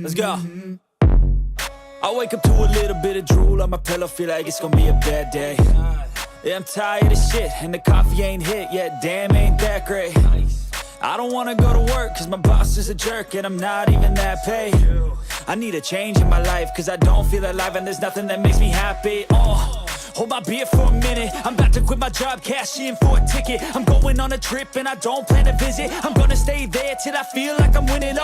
Let's go. I wake up to a little bit of drool on my pillow, feel like it's gonna be a bad day. Yeah, I'm tired of shit, and the coffee ain't hit yet, damn, ain't that great. I don't wanna go to work, cause my boss is a jerk, and I'm not even that paid. I need a change in my life, cause I don't feel alive, and there's nothing that makes me happy. Hold my beer for a minute, I'm about to quit my job, cash in for a ticket. I'm going on a trip and I don't plan to visit. I'm gonna stay there till I feel like I'm winning,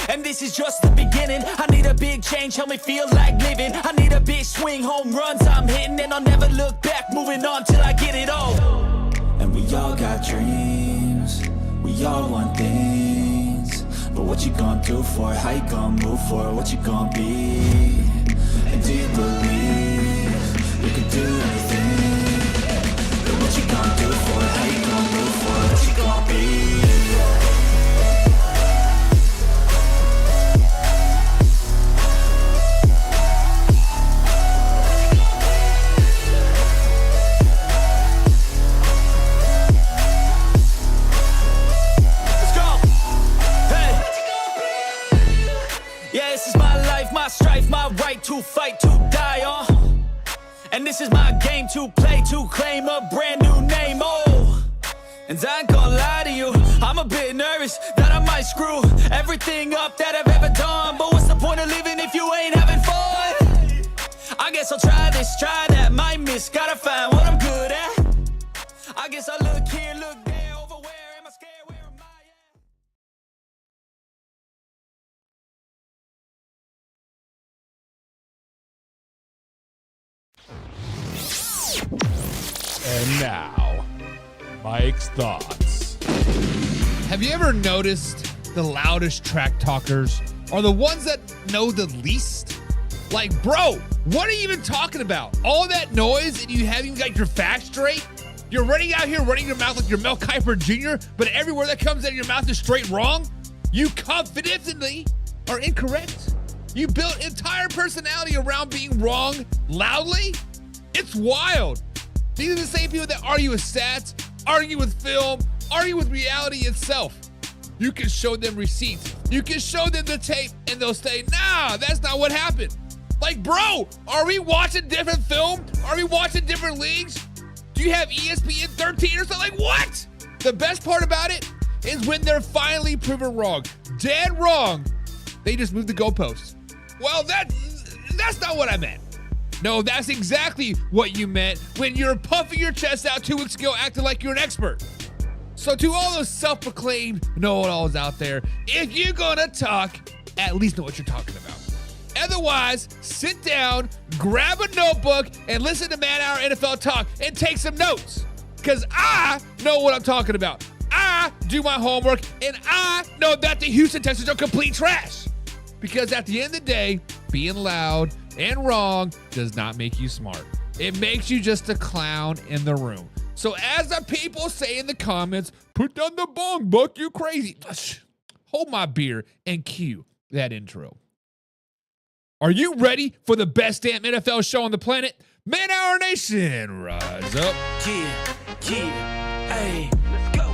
and this is just the beginning. I need a big change, help me feel like living. I need a big swing, home runs I'm hitting, and I'll never look back, moving on till I get it all. And we all got dreams, we all want things, but what you gonna do for it? How you gonna move for it? What you gonna be? And do you believe you can do anything? But what you gonna do for it? How you gonna move for it? What you gonna be? My strife, my right to fight, to die on. And this is my game to play, to claim a brand new name, And I ain't gonna lie to you, I'm a bit nervous that I might screw everything up that I've ever done. But what's the point of living if you ain't having fun? I guess I'll try this, try that, might miss, gotta find what I'm good at. I guess I look here, look there, over where am I scared, where am I at? And now, Mike's thoughts. Have you ever noticed the loudest track talkers are the ones that know the least? Like, bro, what are you even talking about? All that noise and you haven't even got your facts straight? You're running out here running your mouth like you're Mel Kiper Jr., but everywhere that comes out of your mouth is straight wrong? You confidently are incorrect. You built entire personality around being wrong loudly? It's wild. These are the same people that argue with stats, argue with film, argue with reality itself. You can show them receipts. You can show them the tape and they'll say, nah, that's not what happened. Like, bro, are we watching different film? Are we watching different leagues? Do you have ESPN 13 or something? Like, what? The best part about it is when they're finally proven wrong. Dead wrong. They just moved the goalposts. Well, that's not what I meant. No, that's exactly what you meant when you're puffing your chest out 2 weeks ago acting like you're an expert. So to all those self-proclaimed know-it-alls out there, if you're gonna talk, at least know what you're talking about. Otherwise, sit down, grab a notebook, and listen to Man Hour NFL Talk and take some notes. Because I know what I'm talking about. I do my homework, and I know that the Houston Texans are complete trash. Because at the end of the day, being loud and wrong does not make you smart. It makes you just a clown in the room. So as the people say in the comments, put down the bong, Buck, you crazy. Hold my beer and cue that intro. Are you ready for the best damn NFL show on the planet? Man Hour Nation, rise up. Yeah, hey, let's go.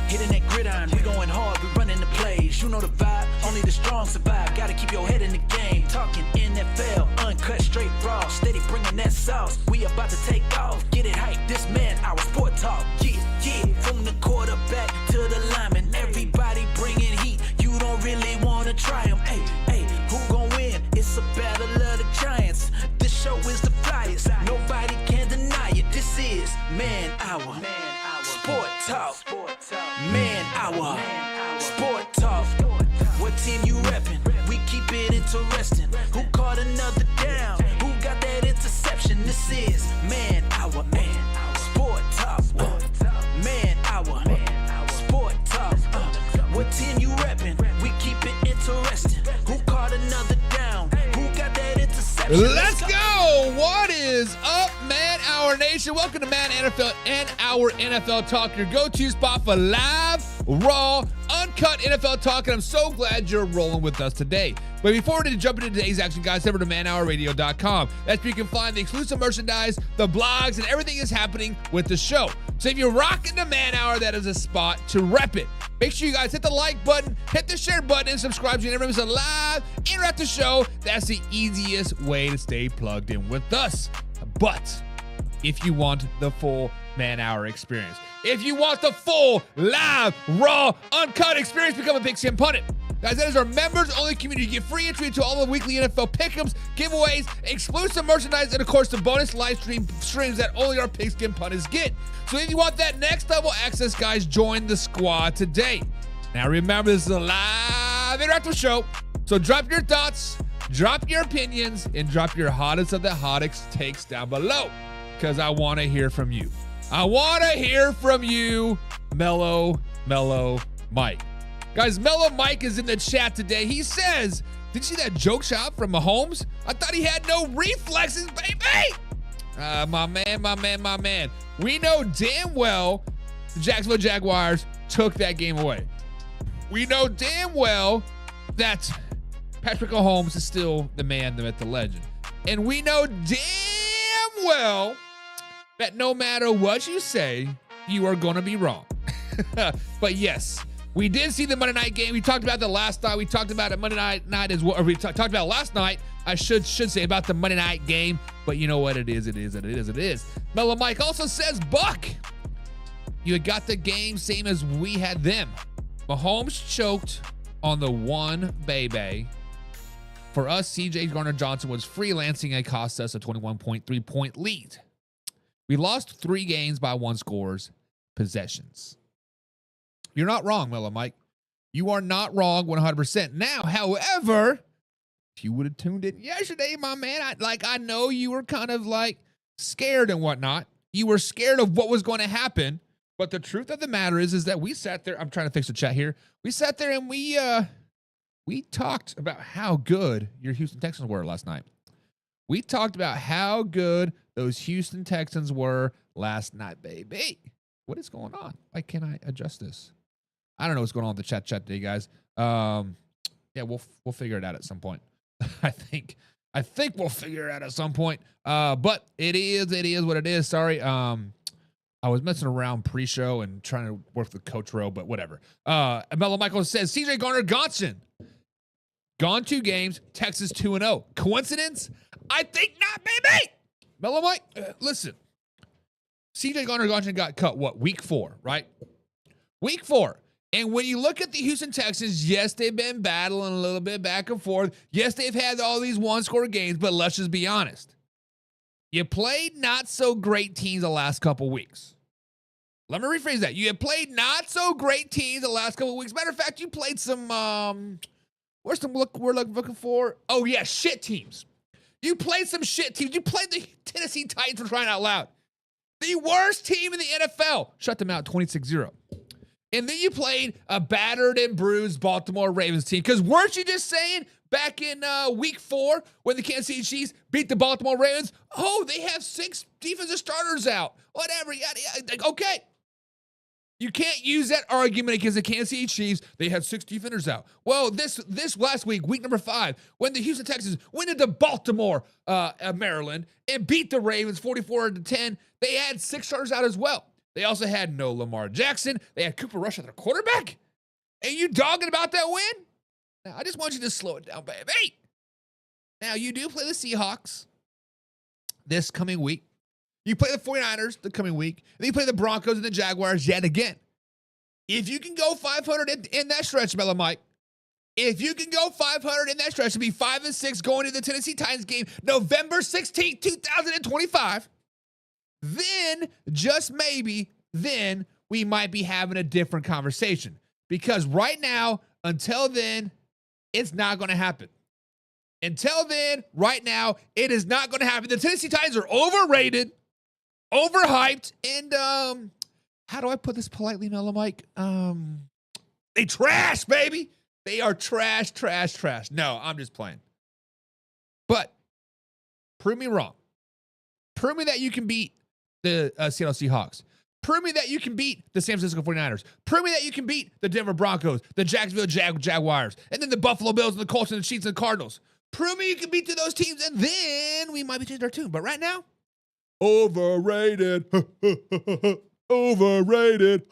Hitting that gridiron, we going hard, we running the plays. You know the vibe, only the strong survive. Gotta keep your head in the game. Talking NFL, uncut, straight raw. Steady bringing that sauce. We about to take off. Get it hype, this Man Hour Sport Talk. Yeah, from the quarterback to the lineman. Everybody bringing heat. You don't really want to try them. Hey, who gon' win? It's a battle of the giants. This show is the flyest. Nobody can deny it. This is Man Hour Sport Talk. Man Hour Sport Talk. What team you reppin'? We keep it interesting. Who caught another down? Who got that interception? This is Man Hour Sport Talk. Man Hour Sport Talk. What team you reppin'? We keep it interesting. Who caught another down? Who got that interception? Let's go. What is up, Man Hour Nation? Welcome to Man Hour NFL Talk, your go-to spot for live, raw, uncut uncut NFL talk, and I'm so glad you're rolling with us today. But before we jump into today's action, guys, head over to manhourradio.com. That's where you can find the exclusive merchandise, the blogs, and everything that's happening with the show. So if you're rocking the Man Hour, that is a spot to rep it. Make sure you guys hit the like button, hit the share button, and subscribe so you never miss a live interactive show. That's the easiest way to stay plugged in with us. But if you want the full Man Hour experience, if you want the full, live, raw, uncut experience, become a Big Skin Pundit. Guys, that is our members-only community. You get free entry into all the weekly NFL pick'ems, giveaways, exclusive merchandise, and, of course, the bonus live streams that only our Pigskin Pundits get. So if you want that next level access, guys, join the squad today. Now, remember, this is a live interactive show, so drop your thoughts, drop your opinions, and drop your hottest of the hottest takes down below, because I want to hear from you. I want to hear from you, Mellow Mike. Guys, Mellow Mike is in the chat today. He says, did you see that joke shot from Mahomes? I thought he had no reflexes, baby. My man. We know damn well the Jacksonville Jaguars took that game away. We know damn well that Patrick Mahomes is still the man, the myth, the legend. And we know damn well that no matter what you say, you are going to be wrong. But yes, we did see the Monday night game. We talked about that last night. We talked about it Monday night as well. Or we talked about it last night. I should say about the Monday night game. But you know what? It is. Mellow Mike also says, Buck, you got the game same as we had them. Mahomes choked on the one baby. For us, CJ Gardner-Johnson was freelancing and cost us a 21.3-point lead. We lost 3 games by 1 scores possessions. You're not wrong, Mellow Mike. You are not wrong 100%. Now, however, if you would have tuned in yesterday, my man, I know you were kind of like scared and whatnot. You were scared of what was going to happen. But the truth of the matter is that we sat there. I'm trying to fix the chat here. We sat there and we talked about how good your Houston Texans were last night. We talked about how good those Houston Texans were last night, baby. What is going on? Why can't I adjust this? I don't know what's going on with the chat today, guys. Yeah, we'll figure it out at some point. I think we'll figure it out at some point. But it is what it is. Sorry. I was messing around pre-show and trying to work the coach row, but whatever. Mellow Michael says, CJ Gardner-Johnson, gone 2 games, Texas 2-0. Coincidence? I think not, baby. Mellow Mike, listen. CJ Gardner-Johnson got cut, week 4, right? Week 4. And when you look at the Houston Texans, yes, they've been battling a little bit back and forth. Yes, they've had all these 1-score games, but let's just be honest. You played not so great teams the last couple weeks. Let me rephrase that. You have played not so great teams the last couple weeks. Matter of fact, you played some, where's the look we're looking for? Oh, yeah, shit teams. You played some shit teams. You played the Tennessee Titans for crying out loud. The worst team in the NFL. Shut them out 26-0. And then you played a battered and bruised Baltimore Ravens team. Because weren't you just saying back in week 4 when the Kansas City Chiefs beat the Baltimore Ravens, oh, they have 6 defensive starters out. Whatever. Yada, yada. Okay. You can't use that argument against the Kansas City Chiefs. They had 6 defenders out. Well, this last week, week number 5, when the Houston Texans went into Baltimore, Maryland, and beat the Ravens 44-10, they had 6 starters out as well. They also had no Lamar Jackson. They had Cooper Rush at their quarterback. And you dogging about that win? Now, I just want you to slow it down, baby. Now, you do play the Seahawks this coming week. You play the 49ers the coming week. And then you play the Broncos and the Jaguars yet again. If you can go 500 in that stretch, Mellow Mike, if you can go 500 in that stretch to be 5-6 going to the Tennessee Titans game November 16th, 2025, then, just maybe, then we might be having a different conversation. Because right now, until then, it's not going to happen. Until then, right now, it is not going to happen. The Tennessee Titans are overrated, overhyped, and how do I put this politely, Mellow Mike? They trash, baby. They are trash. No, I'm just playing. But prove me wrong. Prove me that you can beat the Seattle Seahawks. Prove me that you can beat the San Francisco 49ers. Prove me that you can beat the Denver Broncos, the Jacksonville Jaguars, and then the Buffalo Bills and the Colts and the Chiefs and the Cardinals. Prove me you can beat those teams, and then we might be changing our tune. But right now, overrated. Overrated.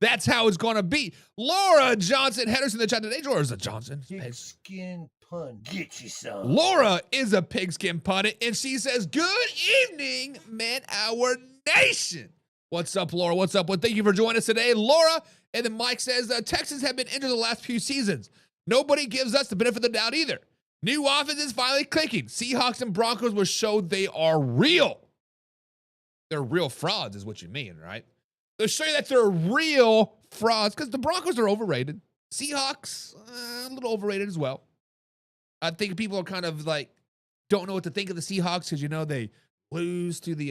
That's how it's going to be. Laura Johnson, headers in the chat today. Laura's a Johnson. Pigskin pun. Get you some. Laura is a pigskin pundit, and she says, good evening, man, our nation. What's up, Laura? What's up? Well, thank you for joining us today, Laura. And then Mike says, Texans have been injured the last few seasons. Nobody gives us the benefit of the doubt either. New offense is finally clicking. Seahawks and Broncos will show they are real. They're real frauds is what you mean, right? They'll show you that they're real frauds because the Broncos are overrated. Seahawks, a little overrated as well. I think people are kind of like, don't know what to think of the Seahawks because, you know, they lose to the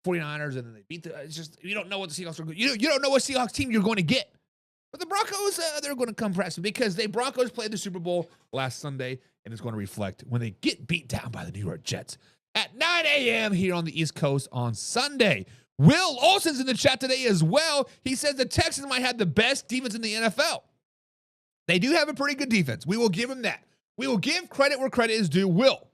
49ers and then they beat it's just, you don't know what the Seahawks are going to You don't know what Seahawks team you're going to get. But the Broncos, they're going to come press because the Broncos played the Super Bowl last Sunday, and it's going to reflect when they get beat down by the New York Jets at 9 a.m. here on the East Coast on Sunday. Will Olson's in the chat today as well. He says the Texans might have the best defense in the NFL. They do have a pretty good defense. We will give them that. We will give credit where credit is due. Will.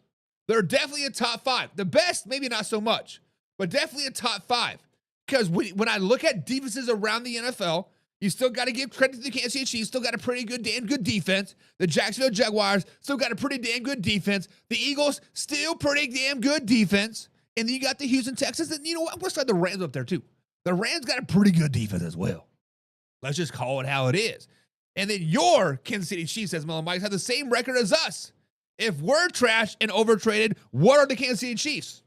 They're definitely a top 5. The best, maybe not so much, but definitely a top 5. Because when I look at defenses around the NFL, you still got to give credit to the Kansas City Chiefs. Still got a pretty good, damn good defense. The Jacksonville Jaguars still got a pretty damn good defense. The Eagles still pretty damn good defense. And then you got the Houston Texans. And you know what? I'm going to start the Rams up there too. The Rams got a pretty good defense as well. Let's just call it how it is. And then your Kansas City Chiefs, as Melon Mike, have the same record as us. If we're trash and overtraded, what are the Kansas City Chiefs?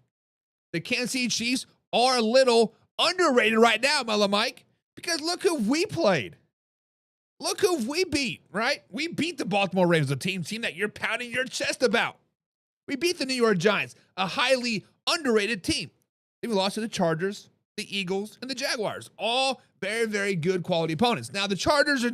The Kansas City Chiefs are a little underrated right now, Melon Mike. Because look who we played. Look who we beat, right? We beat the Baltimore Ravens, a team that you're pounding your chest about. We beat the New York Giants, a highly underrated team. We lost to the Chargers, the Eagles, and the Jaguars. All very, very good quality opponents. Now, the Chargers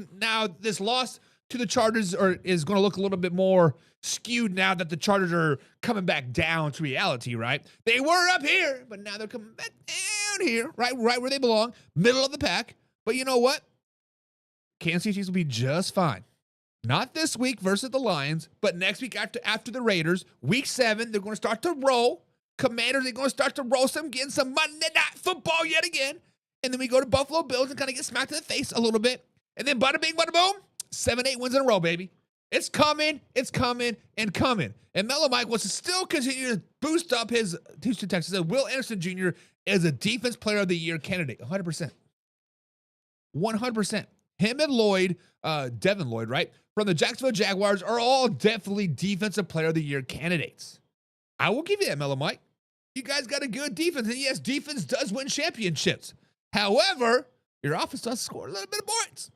this loss to the Chargers is going to look a little bit more skewed now that the Chargers are coming back down to reality, right? They were up here, but now they're coming back down here, right where they belong, middle of the pack. But you know what? Kansas City Chiefs will be just fine. Not this week versus the Lions, but next week after the Raiders, week 7, they're going to start to roll. Commanders are going to start to roll getting some Monday Night Football yet again. And then we go to Buffalo Bills and kind of get smacked in the face a little bit. And then bada bing, bada boom, 7-8 wins in a row, baby. It's coming, and coming. And Mellow Mike wants to still continue to boost up his Houston Texans. Will Anderson Jr. is a Defense Player of the Year candidate, 100%. 100%. Him and Lloyd, Devin Lloyd, right, from the Jacksonville Jaguars are all definitely Defensive Player of the Year candidates. I will give you that, Mellow Mike. You guys got a good defense. And yes, defense does win championships. However, your offense does score a little bit of points.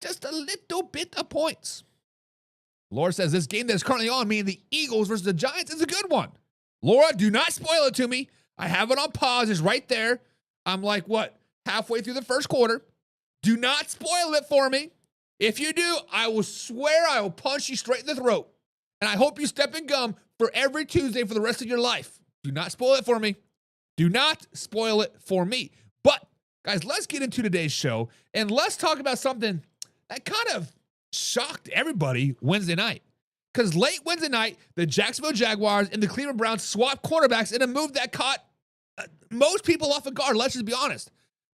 Just a little bit of points. Laura says this game that is currently on, meaning the Eagles versus the Giants, is a good one. Laura, do not spoil it to me. I have it on pause. It's right there. I'm like, halfway through the first quarter. Do not spoil it for me. If you do, I will swear I will punch you straight in the throat. And I hope you step in gum for every Tuesday for the rest of your life. Do not spoil it for me. Do not spoil it for me. But, guys, let's get into today's show, and let's talk about something that kind of shocked everybody Wednesday night. Because late Wednesday night, the Jacksonville Jaguars and the Cleveland Browns swapped quarterbacks in a move that caught most people off guard. Let's just be honest.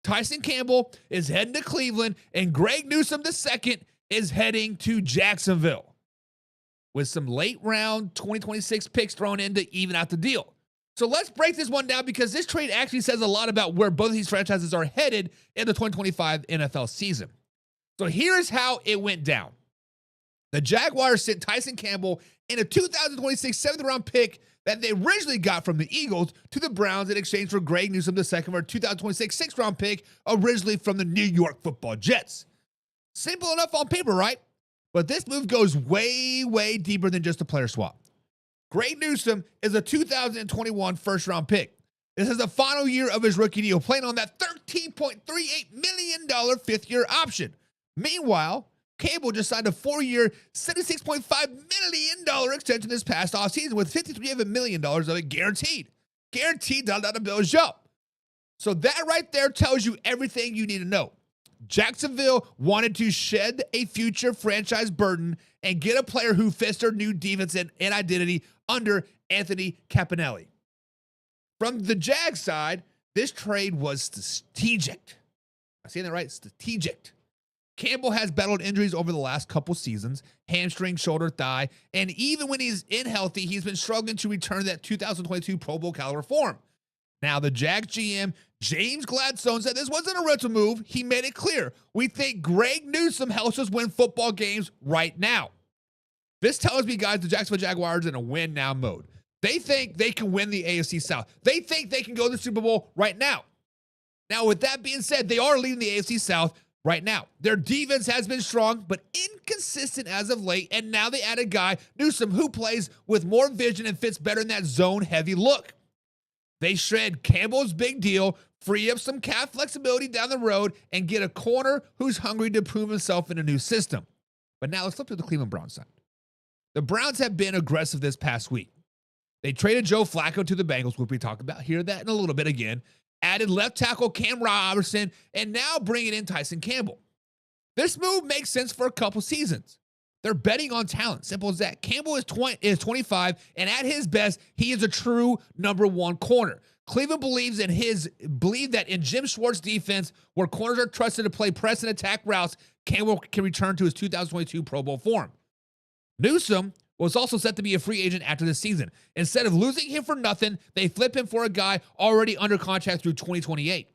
Tyson Campbell is heading to Cleveland, and Greg Newsome II is heading to Jacksonville with some late round 2026 picks thrown in to even out the deal. So let's break this one down because this trade actually says a lot about where both of these franchises are headed in the 2025 NFL season. So here's how it went down. The Jaguars sent Tyson Campbell in a 2026 7th-round pick that they originally got from the Eagles to the Browns in exchange for Greg Newsome II for a 2026 6th-round pick originally from the New York Football Jets. Simple enough on paper, right? But this move goes way, way deeper than just a player swap. Greg Newsome is a 2021 first-round pick. This is the final year of his rookie deal, playing on that $13.38 million fifth-year option. Meanwhile, Campbell just signed a 4-year, $76.5 million extension this past offseason with $53 million of it guaranteed. Guaranteed $1 bill show. So that right there tells you everything you need to know. Jacksonville wanted to shed a future franchise burden and get a player who fits their new defense and identity under Anthony Campanelli. From the Jags side, this trade was strategic. I'm saying that right? Strategic. Campbell has battled injuries over the last couple seasons, hamstring, shoulder, thigh, and even when he's healthy, he's been struggling to return to that 2022 Pro Bowl caliber form. Now, the Jags GM, James Gladstone, said this wasn't a rental move. He made it clear. We think Greg Newsome helps us win football games right now. This tells me, guys, the Jacksonville Jaguars are in a win-now mode. They think they can win the AFC South. They think they can go to the Super Bowl right now. Now, with that being said, they are leading the AFC South right now. Their defense has been strong, but inconsistent as of late, and now they add a guy, Newsome, who plays with more vision and fits better in that zone-heavy look. They shred Campbell's big deal, free up some cap flexibility down the road, and get a corner who's hungry to prove himself in a new system. But now let's flip to the Cleveland Browns side. The Browns have been aggressive this past week. They traded Joe Flacco to the Bengals, which we talk about. Hear that in a little bit again. Added left tackle Cam Robertson, and now bringing in Tyson Campbell. This move makes sense for a couple seasons. They're betting on talent. Simple as that. Campbell is 25, and at his best, he is a true number one corner. Cleveland believes that in Jim Schwartz's defense, where corners are trusted to play press and attack routes, Campbell can return to his 2022 Pro Bowl form. Newsome was also set to be a free agent after this season. Instead of losing him for nothing, they flip him for a guy already under contract through 2028.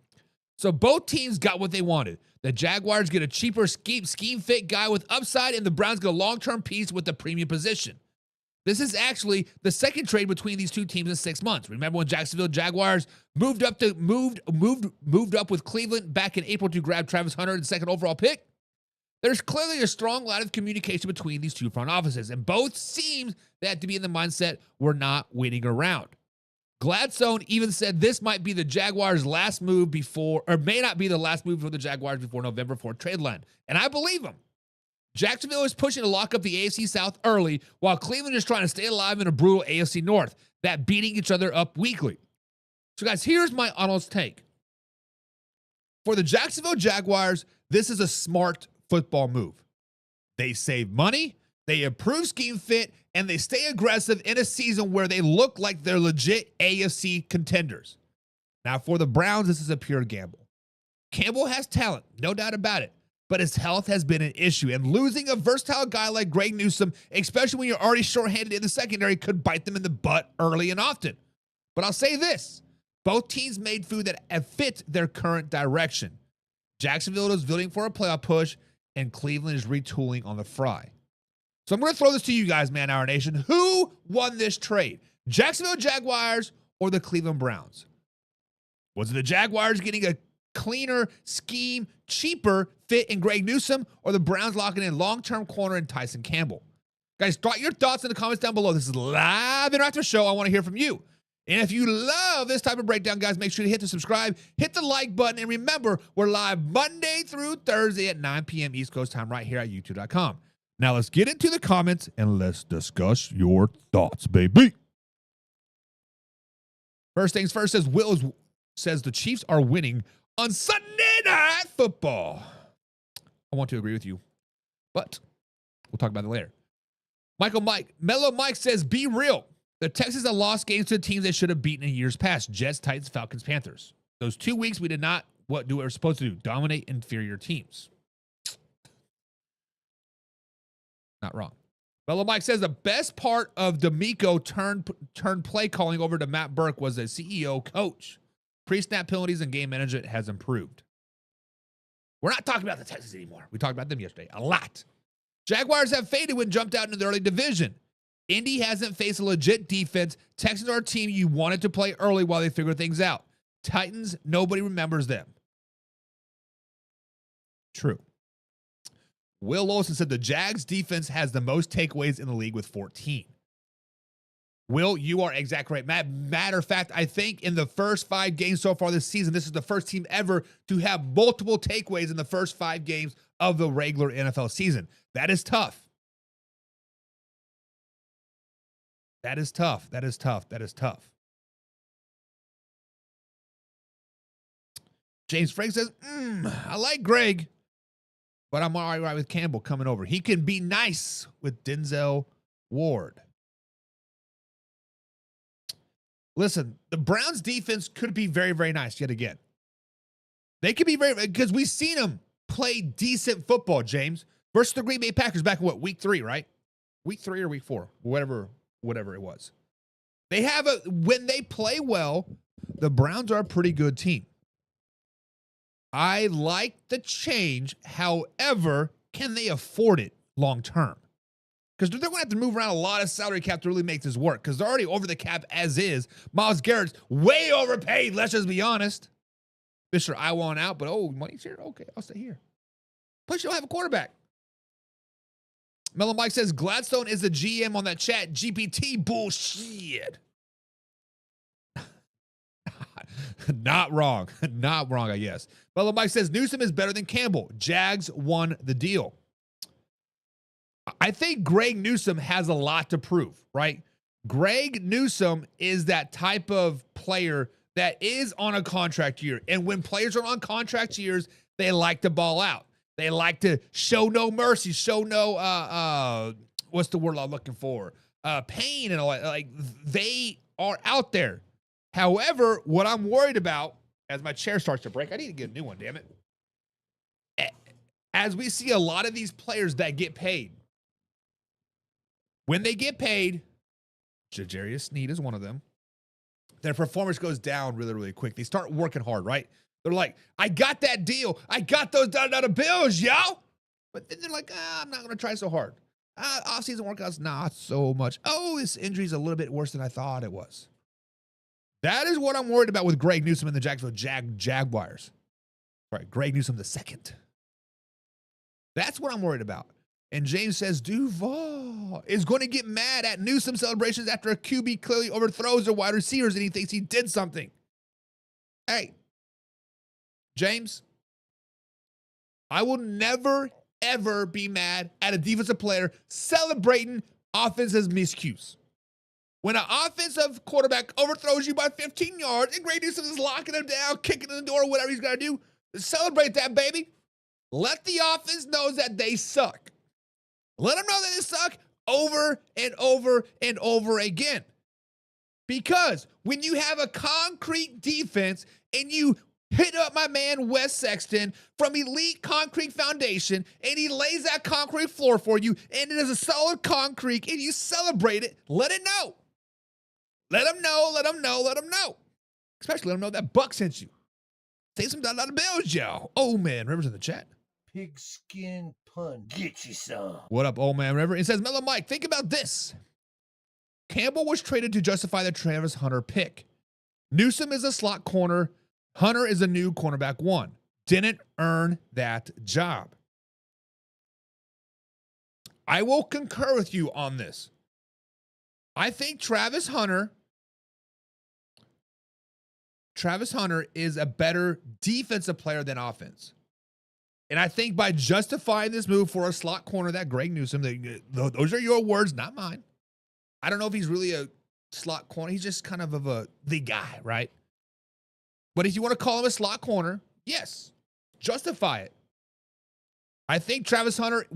So both teams got what they wanted. The Jaguars get a cheaper scheme fit guy with upside, and the Browns get a long-term piece with the premium position. This is actually the second trade between these two teams in 6 months. Remember when Jacksonville Jaguars moved up with Cleveland back in April to grab Travis Hunter, the second overall pick? There's clearly a strong line of communication between these two front offices, and both seems that to be in the mindset we're not waiting around. Gladstone even said this might be the Jaguars' last move before, or may not be the last move for the Jaguars before November 4th trade line. And I believe him. Jacksonville is pushing to lock up the AFC South early, while Cleveland is trying to stay alive in a brutal AFC North, that beating each other up weekly. So guys, here's my honest take. For the Jacksonville Jaguars, this is a smart football move. They save money, they improve scheme fit, and they stay aggressive in a season where they look like they're legit AFC contenders. Now, for the Browns, this is a pure gamble. Campbell has talent, no doubt about it, but his health has been an issue, and losing a versatile guy like Greg Newsome, especially when you're already shorthanded in the secondary, could bite them in the butt early and often. But I'll say this, both teams made food that fit their current direction. Jacksonville is building for a playoff push, and Cleveland is retooling on the fly. So I'm going to throw this to you guys, Man Hour Nation. Who won this trade? Jacksonville Jaguars or the Cleveland Browns? Was it the Jaguars getting a cleaner scheme, cheaper fit in Greg Newsome, or the Browns locking in long-term corner in Tyson Campbell? Guys, drop your thoughts in the comments down below. This is a live interactive show. I want to hear from you. And if you love this type of breakdown, guys, make sure to hit the subscribe, hit the like button, and remember, we're live Monday through Thursday at 9 p.m. East Coast time right here at YouTube.com. Now let's get into the comments and let's discuss your thoughts, baby. First things first, says the Chiefs are winning on Sunday Night Football. I want to agree with you, but we'll talk about it later. Mellow Mike says, be real. The Texans have lost games to teams they should have beaten in years past. Jets, Titans, Falcons, do those 2 weeks we did not do what we're supposed to do, dominate inferior teams. Not wrong. Mellow Mike says the best part of D'Amico turned play calling over to Matt Burke was the CEO coach. Pre-snap penalties and game management has improved. We're not talking about the Texans anymore. We talked about them yesterday a lot. Jaguars have faded when jumped out in the early division. Indy hasn't faced a legit defense. Texans are a team you wanted to play early while they figure things out. Titans, nobody remembers them. True. Will Lawson said the Jags defense has the most takeaways in the league with 14. Will, you are exactly right. Matter of fact, I think in the first 5 games so far this season, this is the first team ever to have multiple takeaways in the first 5 games of the regular NFL season. That is tough. That is tough. That is tough. That is tough. James Frank says, I like Greg, but I'm all right with Campbell coming over. He can be nice with Denzel Ward. Listen, the Browns defense could be very, very nice yet again. They could be because we've seen them play decent football, James, versus the Green Bay Packers back in week 3, right? Week 3 or week 4, whatever it was. When they play well, the Browns are a pretty good team. I like the change. However, can they afford it long term? Because they're going to have to move around a lot of salary cap to really make this work. Because they're already over the cap as is. Myles Garrett's way overpaid. Let's just be honest. Mr. I want out, but money's here. Okay, I'll stay here. Plus, you don't have a quarterback. Mellow Mike says Gladstone is the GM on that chat GPT bullshit. Not wrong. Not wrong, I guess. Mellow Mike says Newsome is better than Campbell. Jags won the deal. I think Greg Newsome has a lot to prove, right? Greg Newsome is that type of player that is on a contract year. And when players are on contract years, they like to ball out. They like to show no mercy, show no, what's the word I'm looking for? Pain and all that. Like, they are out there. However, what I'm worried about, as my chair starts to break, I need to get a new one, damn it. As we see a lot of these players that get paid, when they get paid, Ja'Jarius Sneed is one of them, their performance goes down really, really quick. They start working hard, right? They're like, I got that deal. I got those dollar bills, yo. But then they're like, I'm not going to try so hard. Off-season workouts, not so much. Oh, this injury's a little bit worse than I thought it was. That is what I'm worried about with Greg Newsome and the Jacksonville Jaguars. Right, Greg Newsome II. That's what I'm worried about. And James says Duval is going to get mad at Newsome celebrations after a QB clearly overthrows their wide receivers and he thinks he did something. Hey, James, I will never, ever be mad at a defensive player celebrating offensive miscues. When an offensive quarterback overthrows you by 15 yards and Greg Newsome is locking him down, kicking in the door, whatever he's got to do, celebrate that, baby. Let the offense know that they suck. Let them know that they suck over and over and over again. Because when you have a concrete defense and you hit up my man Wes Sexton from Elite Concrete Foundation and he lays that concrete floor for you and it is a solid concrete and you celebrate it, let it know. Let them know, let them know, let them know. Especially let them know that Buck sent you. Take some dollar bills, y'all. Oh, man, Rivers in the chat. Pigskin pun. Get you some. What up, old man River? It says, Mellow Mike, think about this. Campbell was traded to justify the Travis Hunter pick. Newsome is a slot corner. Hunter is a new cornerback 1. Didn't earn that job. I will concur with you on this. I think Travis Hunter is a better defensive player than offense. And I think by justifying this move for a slot corner, that Greg Newsome, those are your words, not mine. I don't know if he's really a slot corner. He's just kind of the guy, right? But if you want to call him a slot corner, yes, justify it. I think Travis Hunter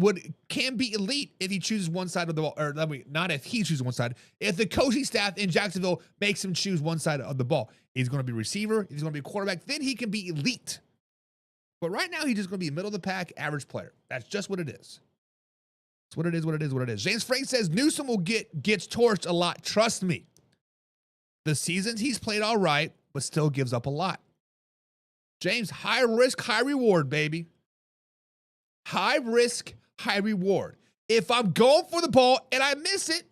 can be elite if he chooses one side of the ball, or not if he chooses one side. If the coaching staff in Jacksonville makes him choose one side of the ball, he's going to be receiver, he's going to be a quarterback, then he can be elite. But right now, he's just going to be a middle of the pack average player. That's just what it is. It's what it is, what it is, what it is. James Frank says Newsome gets torched a lot. Trust me. The seasons he's played all right, but still gives up a lot. James, high risk, high reward, baby. High risk, high reward. If I'm going for the ball and I miss it,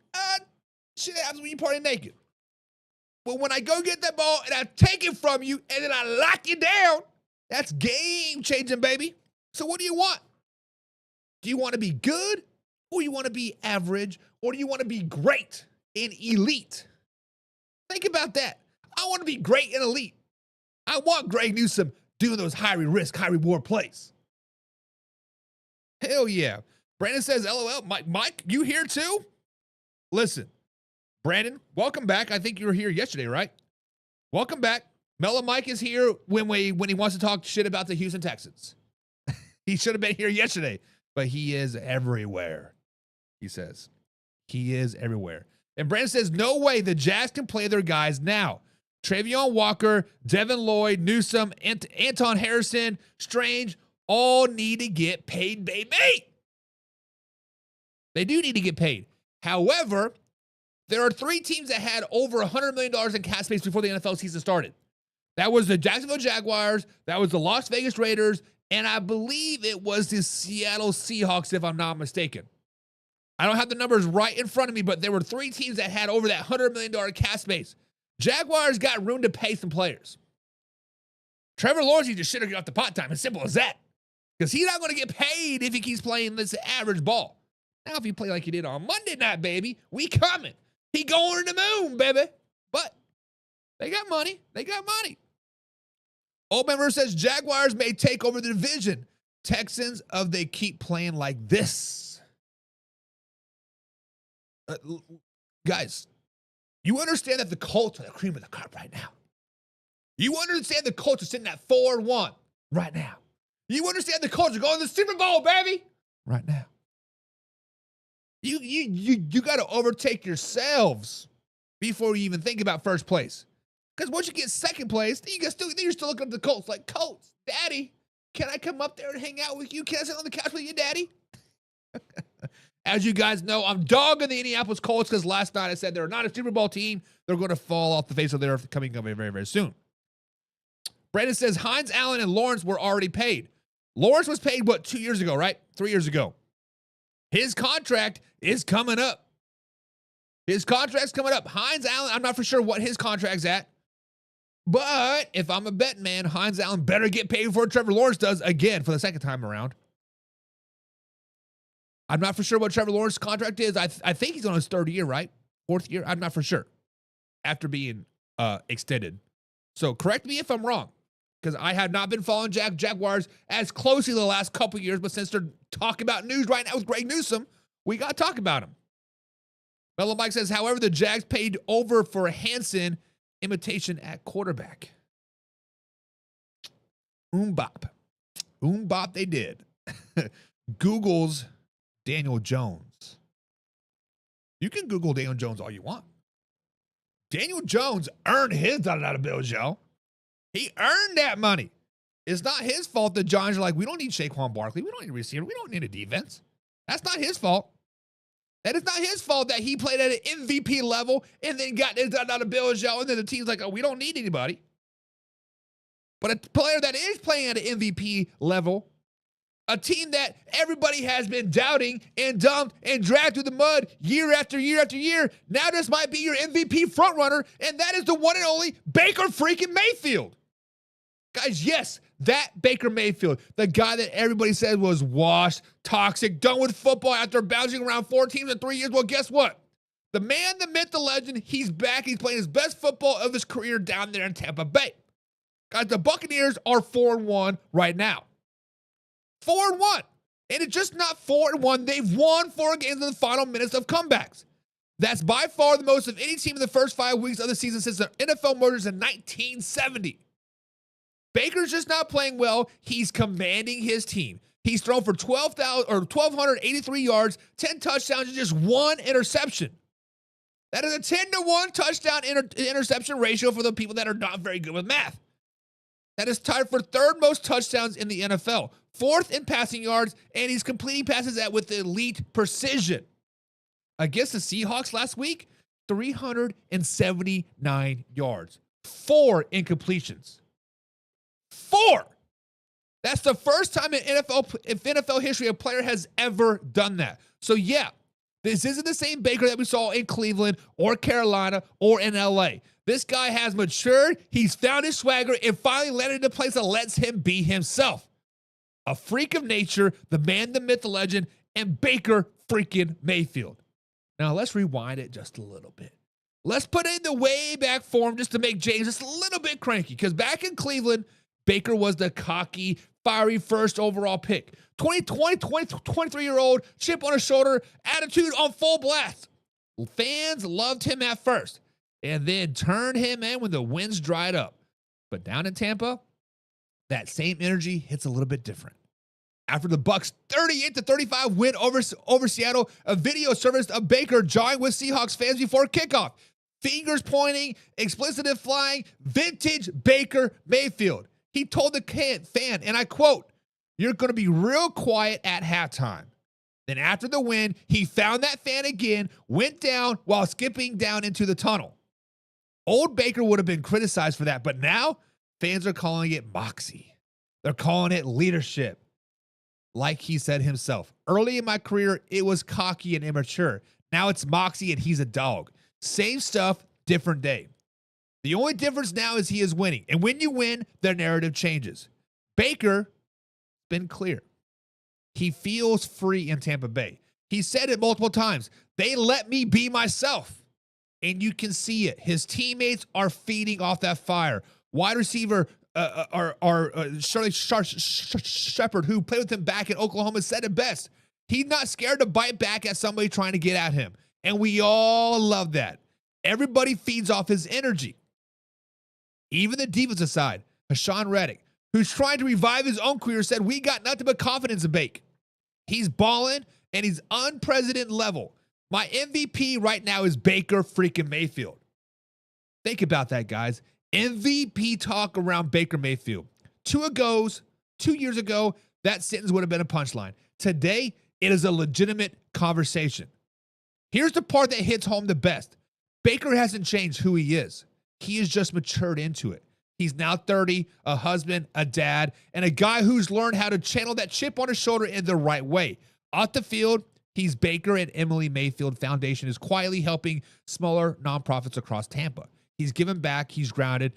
shit happens when you party naked. But when I go get that ball and I take it from you and then I lock you down, that's game changing, baby. So what do you want? Do you want to be good or you want to be average or do you want to be great and elite? Think about that. I want to be great and elite. I want Greg Newsome doing those high risk, high reward plays. Hell yeah. Brandon says, LOL. Mike, you here too? Listen, Brandon, welcome back. I think you were here yesterday, right? Welcome back. Mellow Mike is here when he wants to talk shit about the Houston Texans. He should have been here yesterday, but he is everywhere, he says. He is everywhere. And Brandon says, no way the Jags can play their guys now. Travion Walker, Devin Lloyd, Newsome, Anton Harrison, Strange, all need to get paid, baby. They do need to get paid. However, there are 3 teams that had over $100 million in cap space before the NFL season started. That was the Jacksonville Jaguars, that was the Las Vegas Raiders, and I believe it was the Seattle Seahawks, if I'm not mistaken. I don't have the numbers right in front of me, but there were 3 teams that had over that $100 million cap space. Jaguars got room to pay some players. Trevor Lawrence just should have got the pot time. As simple as that. Because he's not going to get paid if he keeps playing this average ball. Now, if you play like you did on Monday night, baby, we coming. He going to the moon, baby. But they got money. They got money. Old Member says Jaguars may take over the division. Texans, they keep playing like this. Guys, you understand that the Colts are the cream of the crop right now. You understand the Colts are sitting at 4-1 right now. You understand the Colts are going to the Super Bowl, baby, right now. You got to overtake yourselves before you even think about first place. Because once you get second place, then you're still looking at the Colts like, Colts, Daddy, can I come up there and hang out with you? Can I sit on the couch with you, Daddy? As you guys know, I'm dogging the Indianapolis Colts because last night I said they're not a Super Bowl team. They're going to fall off the face of the earth coming up very, very, very soon. Brandon says Hines, Allen, and Lawrence were already paid. Lawrence was paid, 2 years ago, right? 3 years ago. His contract is coming up. His contract's coming up. Hines, Allen, I'm not for sure what his contract's at. But if I'm a betting man, Hines, Allen better get paid before Trevor Lawrence does again for the second time around. I'm not for sure what Trevor Lawrence's contract is. I think he's on his 3rd year, right? 4th year? I'm not for sure. After being extended. So correct me if I'm wrong. Because I have not been following Jaguars as closely the last couple years. But since they're talking about news right now with Greg Newsome, we got to talk about him. Mellow Mike says, however, the Jags paid over for Hansen imitation at quarterback. Bop they did. Google's Daniel Jones. You can Google Daniel Jones all you want. Daniel Jones earned his $1 bills, yo. He earned that money. It's not his fault that Giants are like, we don't need Saquon Barkley. We don't need a receiver. We don't need a defense. That's not his fault. That is not his fault that he played at an MVP level and then got his $1 bills, yo, and then the team's like, oh, we don't need anybody. But a player that is playing at an MVP level, a team that everybody has been doubting and dumped and dragged through the mud year after year after year. Now this might be your MVP frontrunner, and that is the one and only Baker freaking Mayfield. Guys, yes, that Baker Mayfield, the guy that everybody said was washed, toxic, done with football after bouncing around 4 teams in 3 years. Well, guess what? The man, the myth, the legend, he's back. He's playing his best football of his career down there in Tampa Bay. Guys, the Buccaneers are 4-1 right now. 4-1. And it's just not 4-1. They've won 4 games in the final minutes of comebacks. That's by far the most of any team in the first 5 weeks of the season since the NFL mergers in 1970. Baker's just not playing well. He's commanding his team. He's thrown for 1,283 yards, 10 touchdowns, and just 1 interception. That is a 10-to-1 touchdown interception ratio for the people that are not very good with math. That is tied for 3rd most touchdowns in the NFL, 4th in passing yards, and he's completing passes with elite precision. Against the Seahawks last week, 379 yards, 4 incompletions. 4! That's the first time in NFL history a player has ever done that. So yeah, this isn't the same Baker that we saw in Cleveland or Carolina or in LA. This guy has matured, he's found his swagger, and finally landed in a place that lets him be himself. A freak of nature, the man, the myth, the legend, and Baker freaking Mayfield. Now let's rewind it just a little bit. Let's put it in the way back form just to make James just a little bit cranky. Because back in Cleveland, Baker was the cocky, fiery first overall pick. 23-year-old, chip on his shoulder, attitude on full blast. Fans loved him at first and then turned him in when the winds dried up. But down in Tampa, that same energy hits a little bit different. After the Bucs' 38-35 win over Seattle, a video surfaced of Baker jawing with Seahawks fans before kickoff. Fingers pointing, expletive flying, vintage Baker Mayfield. He told the fan, and I quote, "You're going to be real quiet at halftime." Then after the win, he found that fan again, went down while skipping down into the tunnel. Old Baker would have been criticized for that, but now fans are calling it moxie. They're calling it leadership. Like he said himself, early in my career, it was cocky and immature. Now it's moxie and he's a dog. Same stuff, different day. The only difference now is he is winning. And when you win, the narrative changes. Baker, been clear. He feels free in Tampa Bay. He said it multiple times. They let me be myself. And you can see it. His teammates are feeding off that fire. Wide receiver Shirley Shepard, who played with him back in Oklahoma, said it best. He's not scared to bite back at somebody trying to get at him. And we all love that. Everybody feeds off his energy. Even the defensive side, Hassan Reddick, who's trying to revive his own career, said, "We got nothing but confidence in Bake. He's balling, and he's unprecedented level. My MVP right now is Baker freaking Mayfield." Think about that, guys. MVP talk around Baker Mayfield. 2 years ago, that sentence would have been a punchline. Today, it is a legitimate conversation. Here's the part that hits home the best. Baker hasn't changed who he is. He has just matured into it. He's now 30, a husband, a dad, and a guy who's learned how to channel that chip on his shoulder in the right way. Off the field, he's Baker and Emily Mayfield Foundation is quietly helping smaller nonprofits across Tampa. He's given back. He's grounded.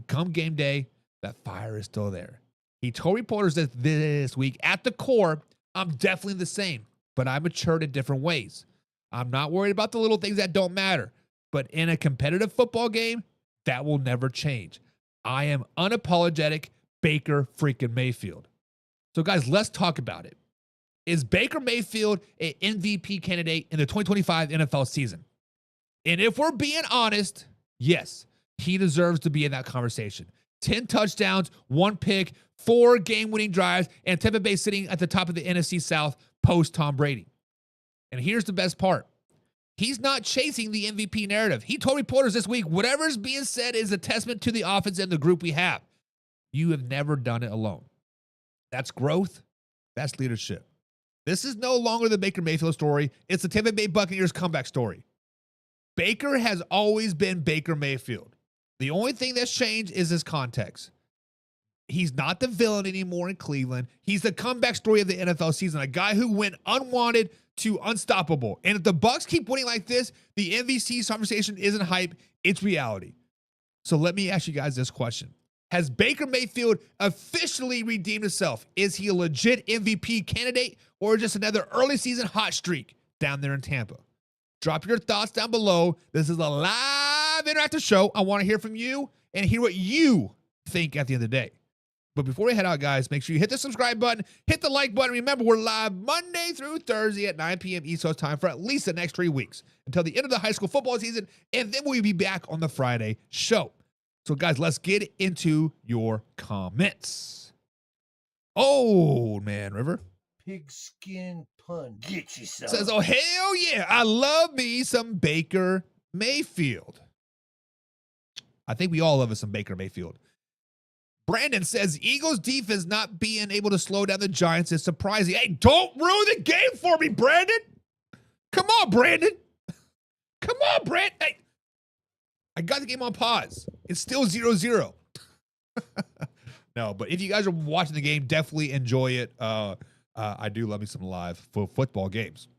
Come game day, that fire is still there. He told reporters that this week, at the core, I'm definitely the same, but I matured in different ways. I'm not worried about the little things that don't matter, but in a competitive football game, that will never change. I am unapologetic Baker freaking Mayfield. So guys, let's talk about it. Is Baker Mayfield an MVP candidate in the 2025 NFL season? And if we're being honest, yes, he deserves to be in that conversation. 10 touchdowns, 1 pick, 4 game-winning drives, and Tampa Bay sitting at the top of the NFC South post Tom Brady. And here's the best part. He's not chasing the MVP narrative. He told reporters this week, whatever's being said is a testament to the offense and the group we have. You have never done it alone. That's growth. That's leadership. This is no longer the Baker Mayfield story. It's the Tampa Bay Buccaneers comeback story. Baker has always been Baker Mayfield. The only thing that's changed is his context. He's not the villain anymore in Cleveland. He's the comeback story of the NFL season, a guy who went unwanted to unstoppable. And if the Bucs keep winning like this, the MVC conversation isn't hype, it's reality. So let me ask you guys this question. Has Baker Mayfield officially redeemed himself? Is he a legit MVP candidate or just another early season hot streak down there in Tampa? Drop your thoughts down below. This is a live interactive show. I want to hear from you and hear what you think at the end of the day. But before we head out, guys, make sure you hit the subscribe button, hit the like button. Remember, we're live Monday through Thursday at 9 p.m. East Coast time for at least the next 3 weeks until the end of the high school football season, and then we'll be back on the Friday show. So, guys, let's get into your comments. Oh, man, River. Pigskin pun. Get you some. Says, oh, hell yeah. I love me some Baker Mayfield. I think we all love us some Baker Mayfield. Brandon says, Eagles defense not being able to slow down the Giants is surprising. Hey, don't ruin the game for me, Brandon. Come on, Brandon. Come on, Brandon. Hey, I got the game on pause. It's still 0-0. No, but if you guys are watching the game, definitely enjoy it. I do love me some live football games.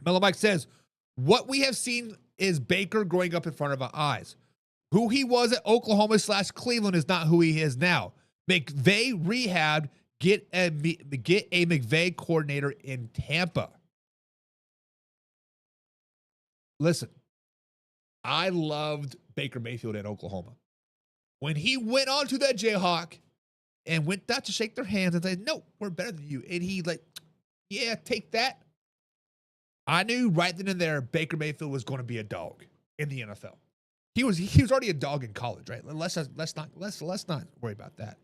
Mellow Mike says, what we have seen is Baker growing up in front of our eyes. Who he was at Oklahoma/Cleveland is not who he is now. McVay rehabbed, get a McVay coordinator in Tampa. Listen, I loved Baker Mayfield at Oklahoma. When he went on to that Jayhawk and went out to shake their hands and said, no, we're better than you. And he like, yeah, take that. I knew right then and there Baker Mayfield was going to be a dog in the NFL. He was already a dog in college, right? Let's not worry about that.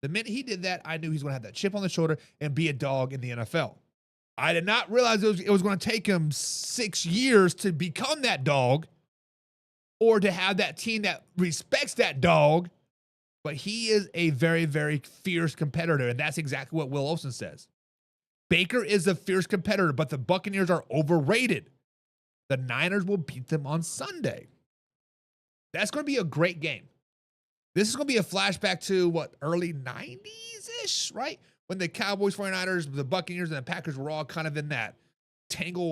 The minute he did that, I knew he was going to have that chip on the shoulder and be a dog in the NFL. I did not realize it was going to take him 6 years to become that dog or to have that team that respects that dog. But he is a very, very fierce competitor, and that's exactly what Will Olsen says. Baker is a fierce competitor, but the Buccaneers are overrated. The Niners will beat them on Sunday. That's going to be a great game. This is going to be a flashback to, early 90s-ish, right? When the Cowboys, 49ers, the Buccaneers, and the Packers were all kind of in that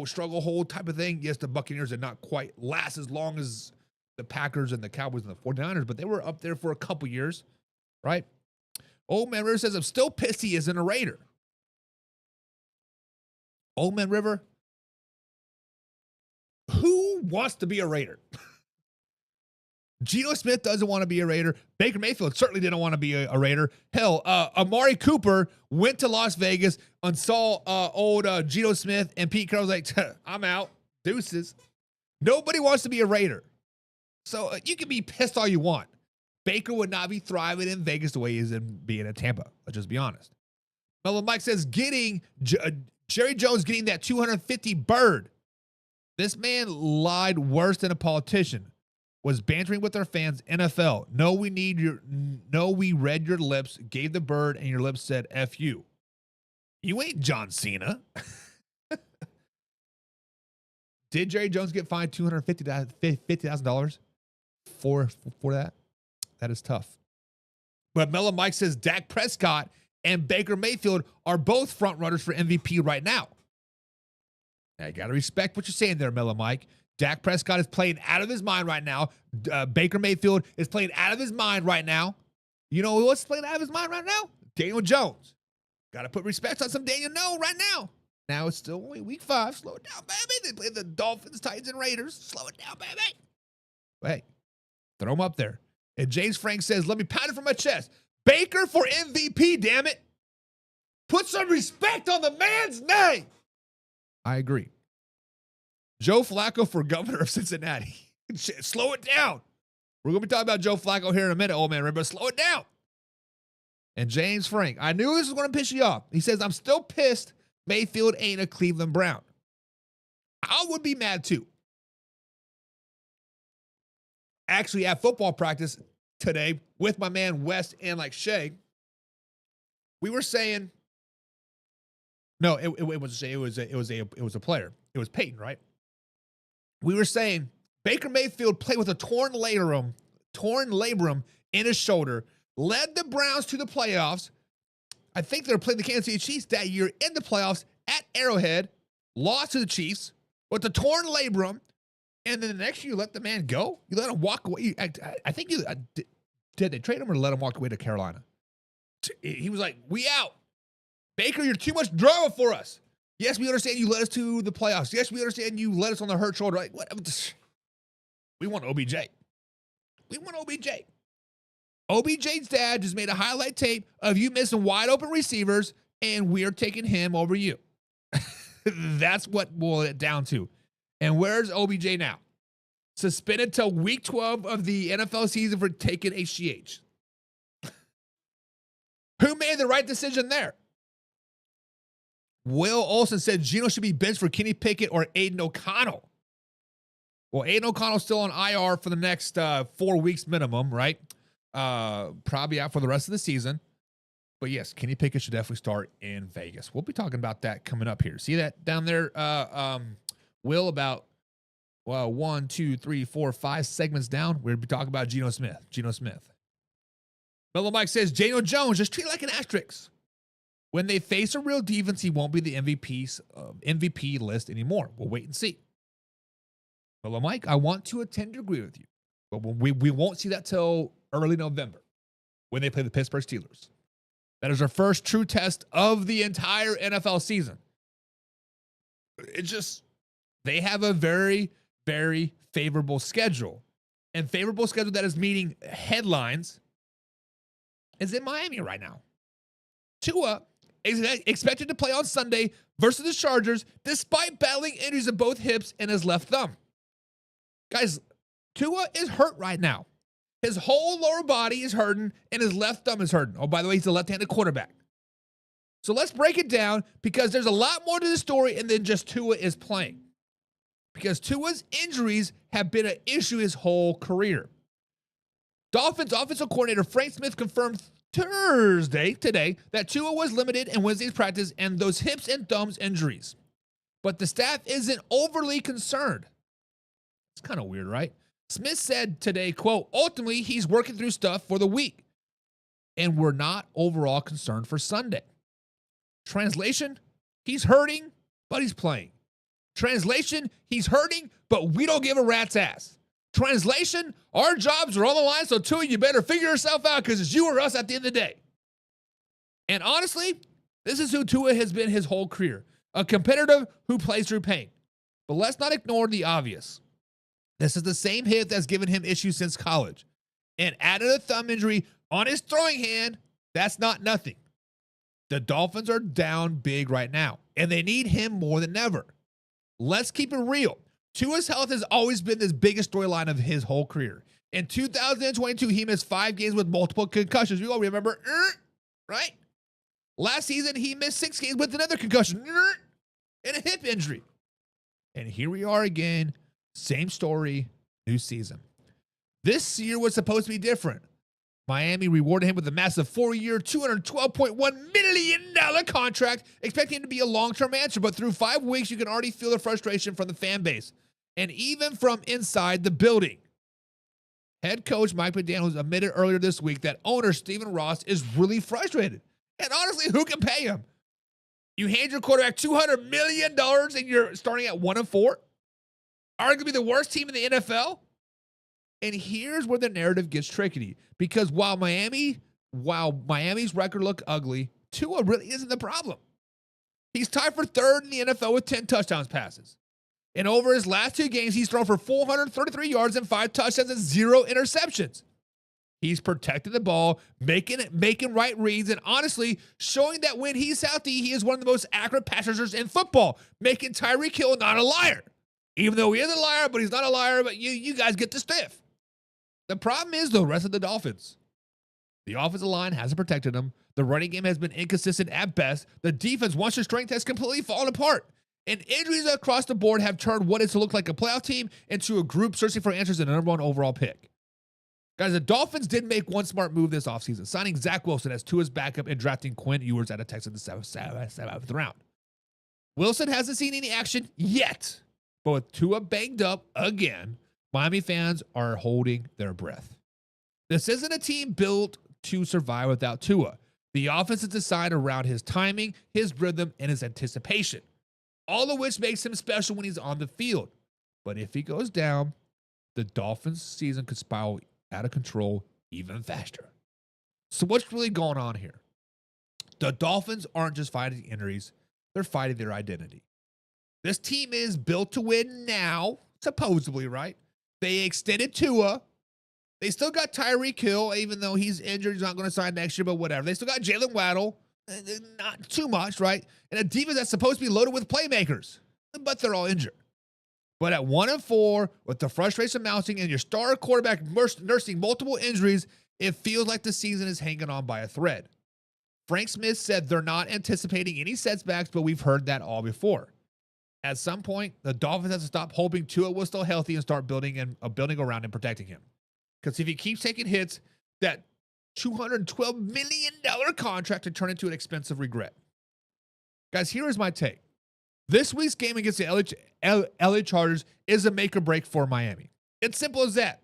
struggle hold type of thing. Yes, the Buccaneers did not quite last as long as the Packers and the Cowboys and the 49ers, but they were up there for a couple years, right? Old Man River says, I'm still pissed he isn't a Raider. Old Man River, who wants to be a Raider? Geno Smith doesn't want to be a Raider. Baker Mayfield certainly didn't want to be a Raider. Hell, Amari Cooper went to Las Vegas and saw old Geno Smith, and Pete Carroll's like, I'm out. Deuces. Nobody wants to be a Raider. So you can be pissed all you want. Baker would not be thriving in Vegas the way he is in being in Tampa. Let's just be honest. Mellow Mike says, Jerry Jones getting that 250 bird. This man lied worse than a politician. Was bantering with our fans. NFL. No, we read your lips, gave the bird, and your lips said F you. You ain't John Cena. Did Jerry Jones get fined $250,000 for that? That is tough. But Mellow Mike says Dak Prescott and Baker Mayfield are both front runners for MVP right now. Now, you got to respect what you're saying there, Mellow Mike. Dak Prescott is playing out of his mind right now. Baker Mayfield is playing out of his mind right now. You know what's playing out of his mind right now? Daniel Jones. Got to put respect on some Daniel right now. Now it's still only week 5. Slow it down, baby. They play the Dolphins, Titans, and Raiders. Slow it down, baby. Hey, throw him up there. And James Frank says, let me pound it from my chest. Baker for MVP, damn it. Put some respect on the man's name. I agree. Joe Flacco for governor of Cincinnati. Slow it down. We're going to be talking about Joe Flacco here in a minute, old man. Remember, slow it down. And James Frank, I knew this was going to piss you off. He says, I'm still pissed Mayfield ain't a Cleveland Brown. I would be mad too. Actually, at football practice today with my man West and like Shay, we were saying, no, it was Shay. It was a player. It was Peyton, right? We were saying Baker Mayfield played with a torn labrum in his shoulder, led the Browns to the playoffs. I think they were playing the Kansas City Chiefs that year in the playoffs at Arrowhead, lost to the Chiefs with the torn labrum, and then the next year you let the man go? You let him walk away? I think you did they trade him or let him walk away to Carolina? He was like, we out. Baker, you're too much drama for us. Yes, we understand you led us to the playoffs. Yes, we understand you led us on the hurt shoulder. Like, what? We want OBJ. We want OBJ. OBJ's dad just made a highlight tape of you missing wide open receivers, and we're taking him over you. That's what boiled it down to. And where's OBJ now? Suspended till week 12 of the NFL season for taking HGH. Who made the right decision there? Will Olsen said Geno should be benched for Kenny Pickett or Aiden O'Connell. Well, Aiden O'Connell's still on IR for the next 4 weeks minimum, right? Probably out for the rest of the season. But yes, Kenny Pickett should definitely start in Vegas. We'll be talking about that coming up here. See that down there, Will, about 1, 2, 3, 4, 5 segments down? We'll be talking about Geno Smith. Mellow Mike says, Daniel Jones, just treat it like an asterisk. When they face a real defense, he won't be the MVP list anymore. We'll wait and see. Mellow Mike, I want to tend to agree with you. But we won't see that till early November when they play the Pittsburgh Steelers. That is our first true test of the entire NFL season. It's just, they have a very, very favorable schedule. And favorable schedule that is meeting headlines is in Miami right now. Tua is expected to play on Sunday versus the Chargers despite battling injuries in both hips and his left thumb. Guys, Tua is hurt right now. His whole lower body is hurting, and his left thumb is hurting. Oh, by the way, he's a left-handed quarterback. So let's break it down, because there's a lot more to the story than just Tua is playing. Because Tua's injuries have been an issue his whole career. Dolphins offensive coordinator Frank Smith confirmed today, that Tua was limited in Wednesday's practice and those hips and thumbs injuries. But the staff isn't overly concerned. It's kind of weird, right? Smith said today, quote, ultimately, he's working through stuff for the week, and we're not overall concerned for Sunday. Translation, he's hurting, but he's playing. Translation, he's hurting, but we don't give a rat's ass. Translation, our jobs are on the line, so Tua, you better figure yourself out, because it's you or us at the end of the day. And honestly, this is who Tua has been his whole career, a competitor who plays through pain. But let's not ignore the obvious. This is the same hip that's given him issues since college. And added a thumb injury on his throwing hand, that's not nothing. The Dolphins are down big right now, and they need him more than ever. Let's keep it real. Tua's health has always been this biggest storyline of his whole career. In 2022, he missed 5 games with multiple concussions. You all remember, right? Last season, he missed 6 games with another concussion and a hip injury. And here we are again. Same story, new season. This year was supposed to be different. Miami rewarded him with a massive 4-year, $212.1 million contract, expecting him to be a long-term answer. But through 5 weeks, you can already feel the frustration from the fan base, and even from inside the building. Head coach Mike McDaniels admitted earlier this week that owner Stephen Ross is really frustrated. And honestly, who can pay him? You hand your quarterback $200 million and you're starting at 1-4? Arguably the worst team in the NFL? And here's where the narrative gets tricky. Because while Miami's record look ugly, Tua really isn't the problem. He's tied for 3rd in the NFL with 10 touchdowns passes. And over his last 2 games, he's thrown for 433 yards and 5 touchdowns and 0 interceptions. He's protecting the ball, making right reads, and honestly, showing that when he's healthy, he is one of the most accurate pass rushers in football, making Tyreek Hill not a liar. Even though he is a liar, but he's not a liar, but you guys get the stiff. The problem is the rest of the Dolphins. The offensive line hasn't protected them. The running game has been inconsistent at best. The defense, once their strength, has completely fallen apart. And injuries across the board have turned what is to look like a playoff team into a group searching for answers in the #1 overall pick. Guys, the Dolphins did make one smart move this offseason, signing Zach Wilson as Tua's backup and drafting Quinn Ewers out of Texas in the 7th round. Wilson hasn't seen any action yet, but with Tua banged up again, Miami fans are holding their breath. This isn't a team built to survive without Tua. The offense is designed around his timing, his rhythm, and his anticipation, all of which makes him special when he's on the field. But if he goes down, the Dolphins' season could spiral out of control even faster. So what's really going on here? The Dolphins aren't just fighting injuries, they're fighting their identity. This team is built to win now, supposedly, right? They extended Tua. They still got Tyreek Hill, even though he's injured, he's not going to sign next year, but whatever. They still got Jalen Waddle, not too much, right? And a defense that's supposed to be loaded with playmakers, but they're all injured. But at 1-4, with the frustration mounting and your star quarterback nursing multiple injuries, it feels like the season is hanging on by a thread. Frank Smith said they're not anticipating any setbacks, but we've heard that all before. At some point, the Dolphins have to stop hoping Tua was still healthy and start building around and protecting him. Because if he keeps taking hits, that $212 million contract could turn into an expensive regret. Guys, here is my take. This week's game against the LA Chargers is a make or break for Miami. It's simple as that.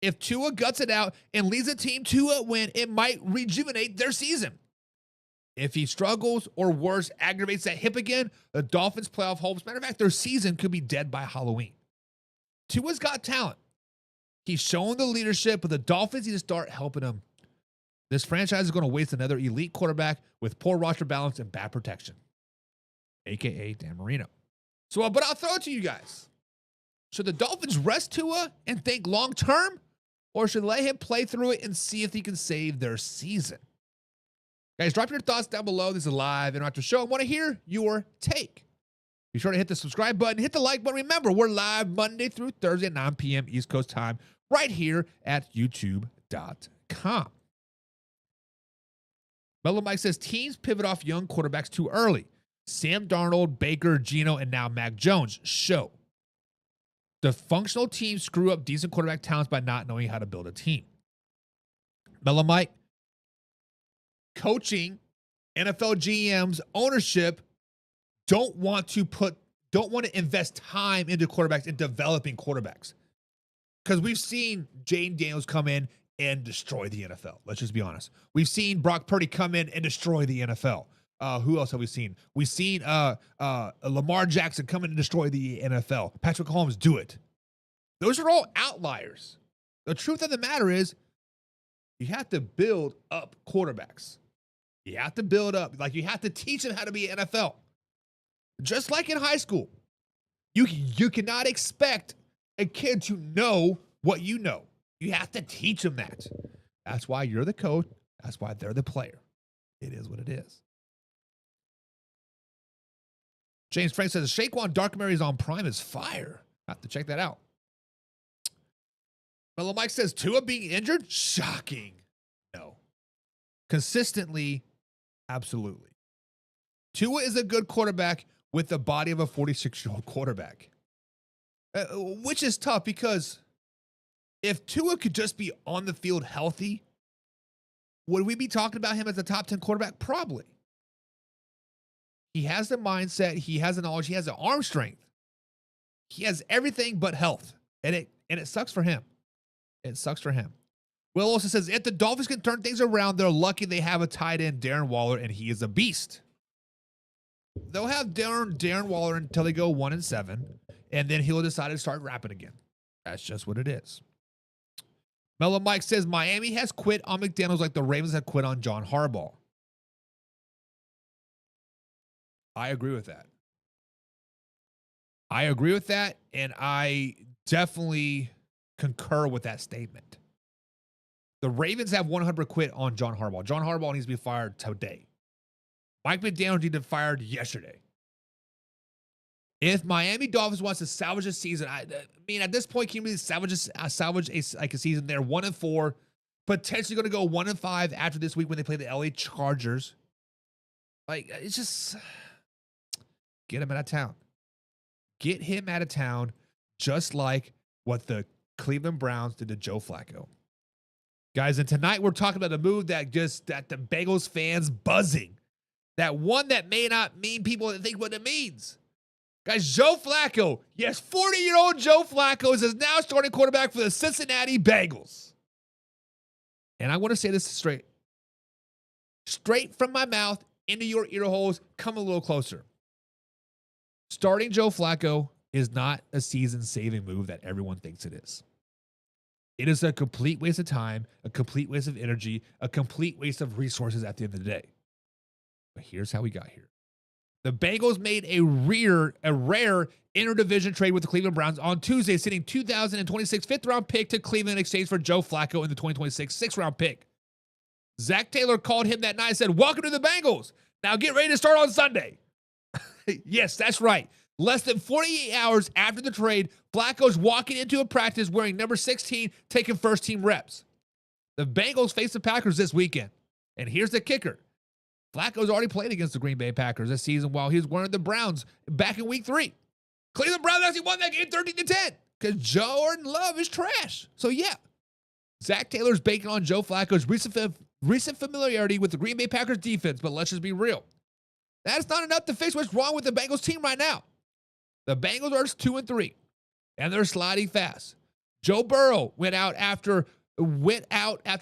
If Tua guts it out and leads the team to a win, it might rejuvenate their season. If he struggles or worse, aggravates that hip again, the Dolphins' playoff hopes, matter of fact, their season could be dead by Halloween. Tua's got talent. He's shown the leadership, but the Dolphins need to start helping him. This franchise is going to waste another elite quarterback with poor roster balance and bad protection, a.k.a. Dan Marino. But I'll throw it to you guys. Should the Dolphins rest Tua and think long-term, or should they let him play through it and see if he can save their season? Guys, drop your thoughts down below. This is a live interactive show. I want to hear your take. Be sure to hit the subscribe button, hit the like button. Remember, we're live Monday through Thursday at 9 p.m. East Coast time right here at youtube.com. Mellow Mike says, teams pivot off young quarterbacks too early. Sam Darnold, Baker, Geno, and now Mac Jones show. The functional teams screw up decent quarterback talents by not knowing how to build a team. Mellow Mike, coaching, NFL GMs, ownership don't want to invest time into quarterbacks and developing quarterbacks. Because we've seen Jane Daniels come in and destroy the NFL. Let's just be honest. We've seen Brock Purdy come in and destroy the NFL. Who else have we seen? We've seen Lamar Jackson come in and destroy the NFL. Patrick Mahomes do it. Those are all outliers. The truth of the matter is you have to build up quarterbacks. You have to build up. Like, you have to teach them how to be NFL. Just like in high school. You cannot expect a kid to know what you know. You have to teach them that. That's why you're the coach. That's why they're the player. It is what it is. James Frank says, Shaquan Darkmary is on Prime is fire. I have to check that out. Mellow Mike says, Tua being injured? Shocking. No. Consistently, absolutely. Tua is a good quarterback with the body of a 46-year-old quarterback. Which is tough because if Tua could just be on the field healthy, would we be talking about him as a top 10 quarterback? Probably. He has the mindset, he has the knowledge, he has the arm strength. He has everything but health. And it sucks for him. It sucks for him. Will also says, if the Dolphins can turn things around, they're lucky they have a tight end, Darren Waller, and he is a beast. They'll have Darren Waller until they go 1-7, and then he'll decide to start rapping again. That's just what it is. Mellow Mike says, Miami has quit on McDaniels like the Ravens have quit on John Harbaugh. I agree with that. And I definitely concur with that statement. The Ravens have 100% quit on John Harbaugh. John Harbaugh needs to be fired today. Mike McDaniels needs to be fired yesterday. If Miami Dolphins wants to salvage a season, I mean, at this point, can you really salvage a season? They're 1-4, potentially going to go 1-5 after this week when they play the LA Chargers. Like, it's just... Get him out of town. Get him out of town, just like what the Cleveland Browns did to Joe Flacco. Guys, and tonight we're talking about a move that the Bengals fans buzzing. That one that may not mean people that think what it means. Guys, Joe Flacco, yes, 40-year-old Joe Flacco is now starting quarterback for the Cincinnati Bengals. And I want to say this straight. Straight from my mouth into your ear holes, come a little closer. Starting Joe Flacco is not a season-saving move that everyone thinks it is. It is a complete waste of time, a complete waste of energy, a complete waste of resources at the end of the day. But here's how we got here. The Bengals made a rare interdivision trade with the Cleveland Browns on Tuesday, sending 2026 fifth-round pick to Cleveland in exchange for Joe Flacco in the 2026 sixth-round pick. Zach Taylor called him that night and said, "Welcome to the Bengals. Now get ready to start on Sunday." Yes, that's right. Less than 48 hours after the trade, Flacco's walking into a practice wearing number 16, taking first-team reps. The Bengals face the Packers this weekend. And here's the kicker. Flacco's already played against the Green Bay Packers this season while he was wearing the Browns back in week 3. Cleveland Browns actually won that game 13-10 because Jordan Love is trash. So, yeah, Zach Taylor's banking on Joe Flacco's recent familiarity with the Green Bay Packers defense, but let's just be real. That's not enough to fix what's wrong with the Bengals team right now. The Bengals are 2-3, and they're sliding fast. Joe Burrow went out after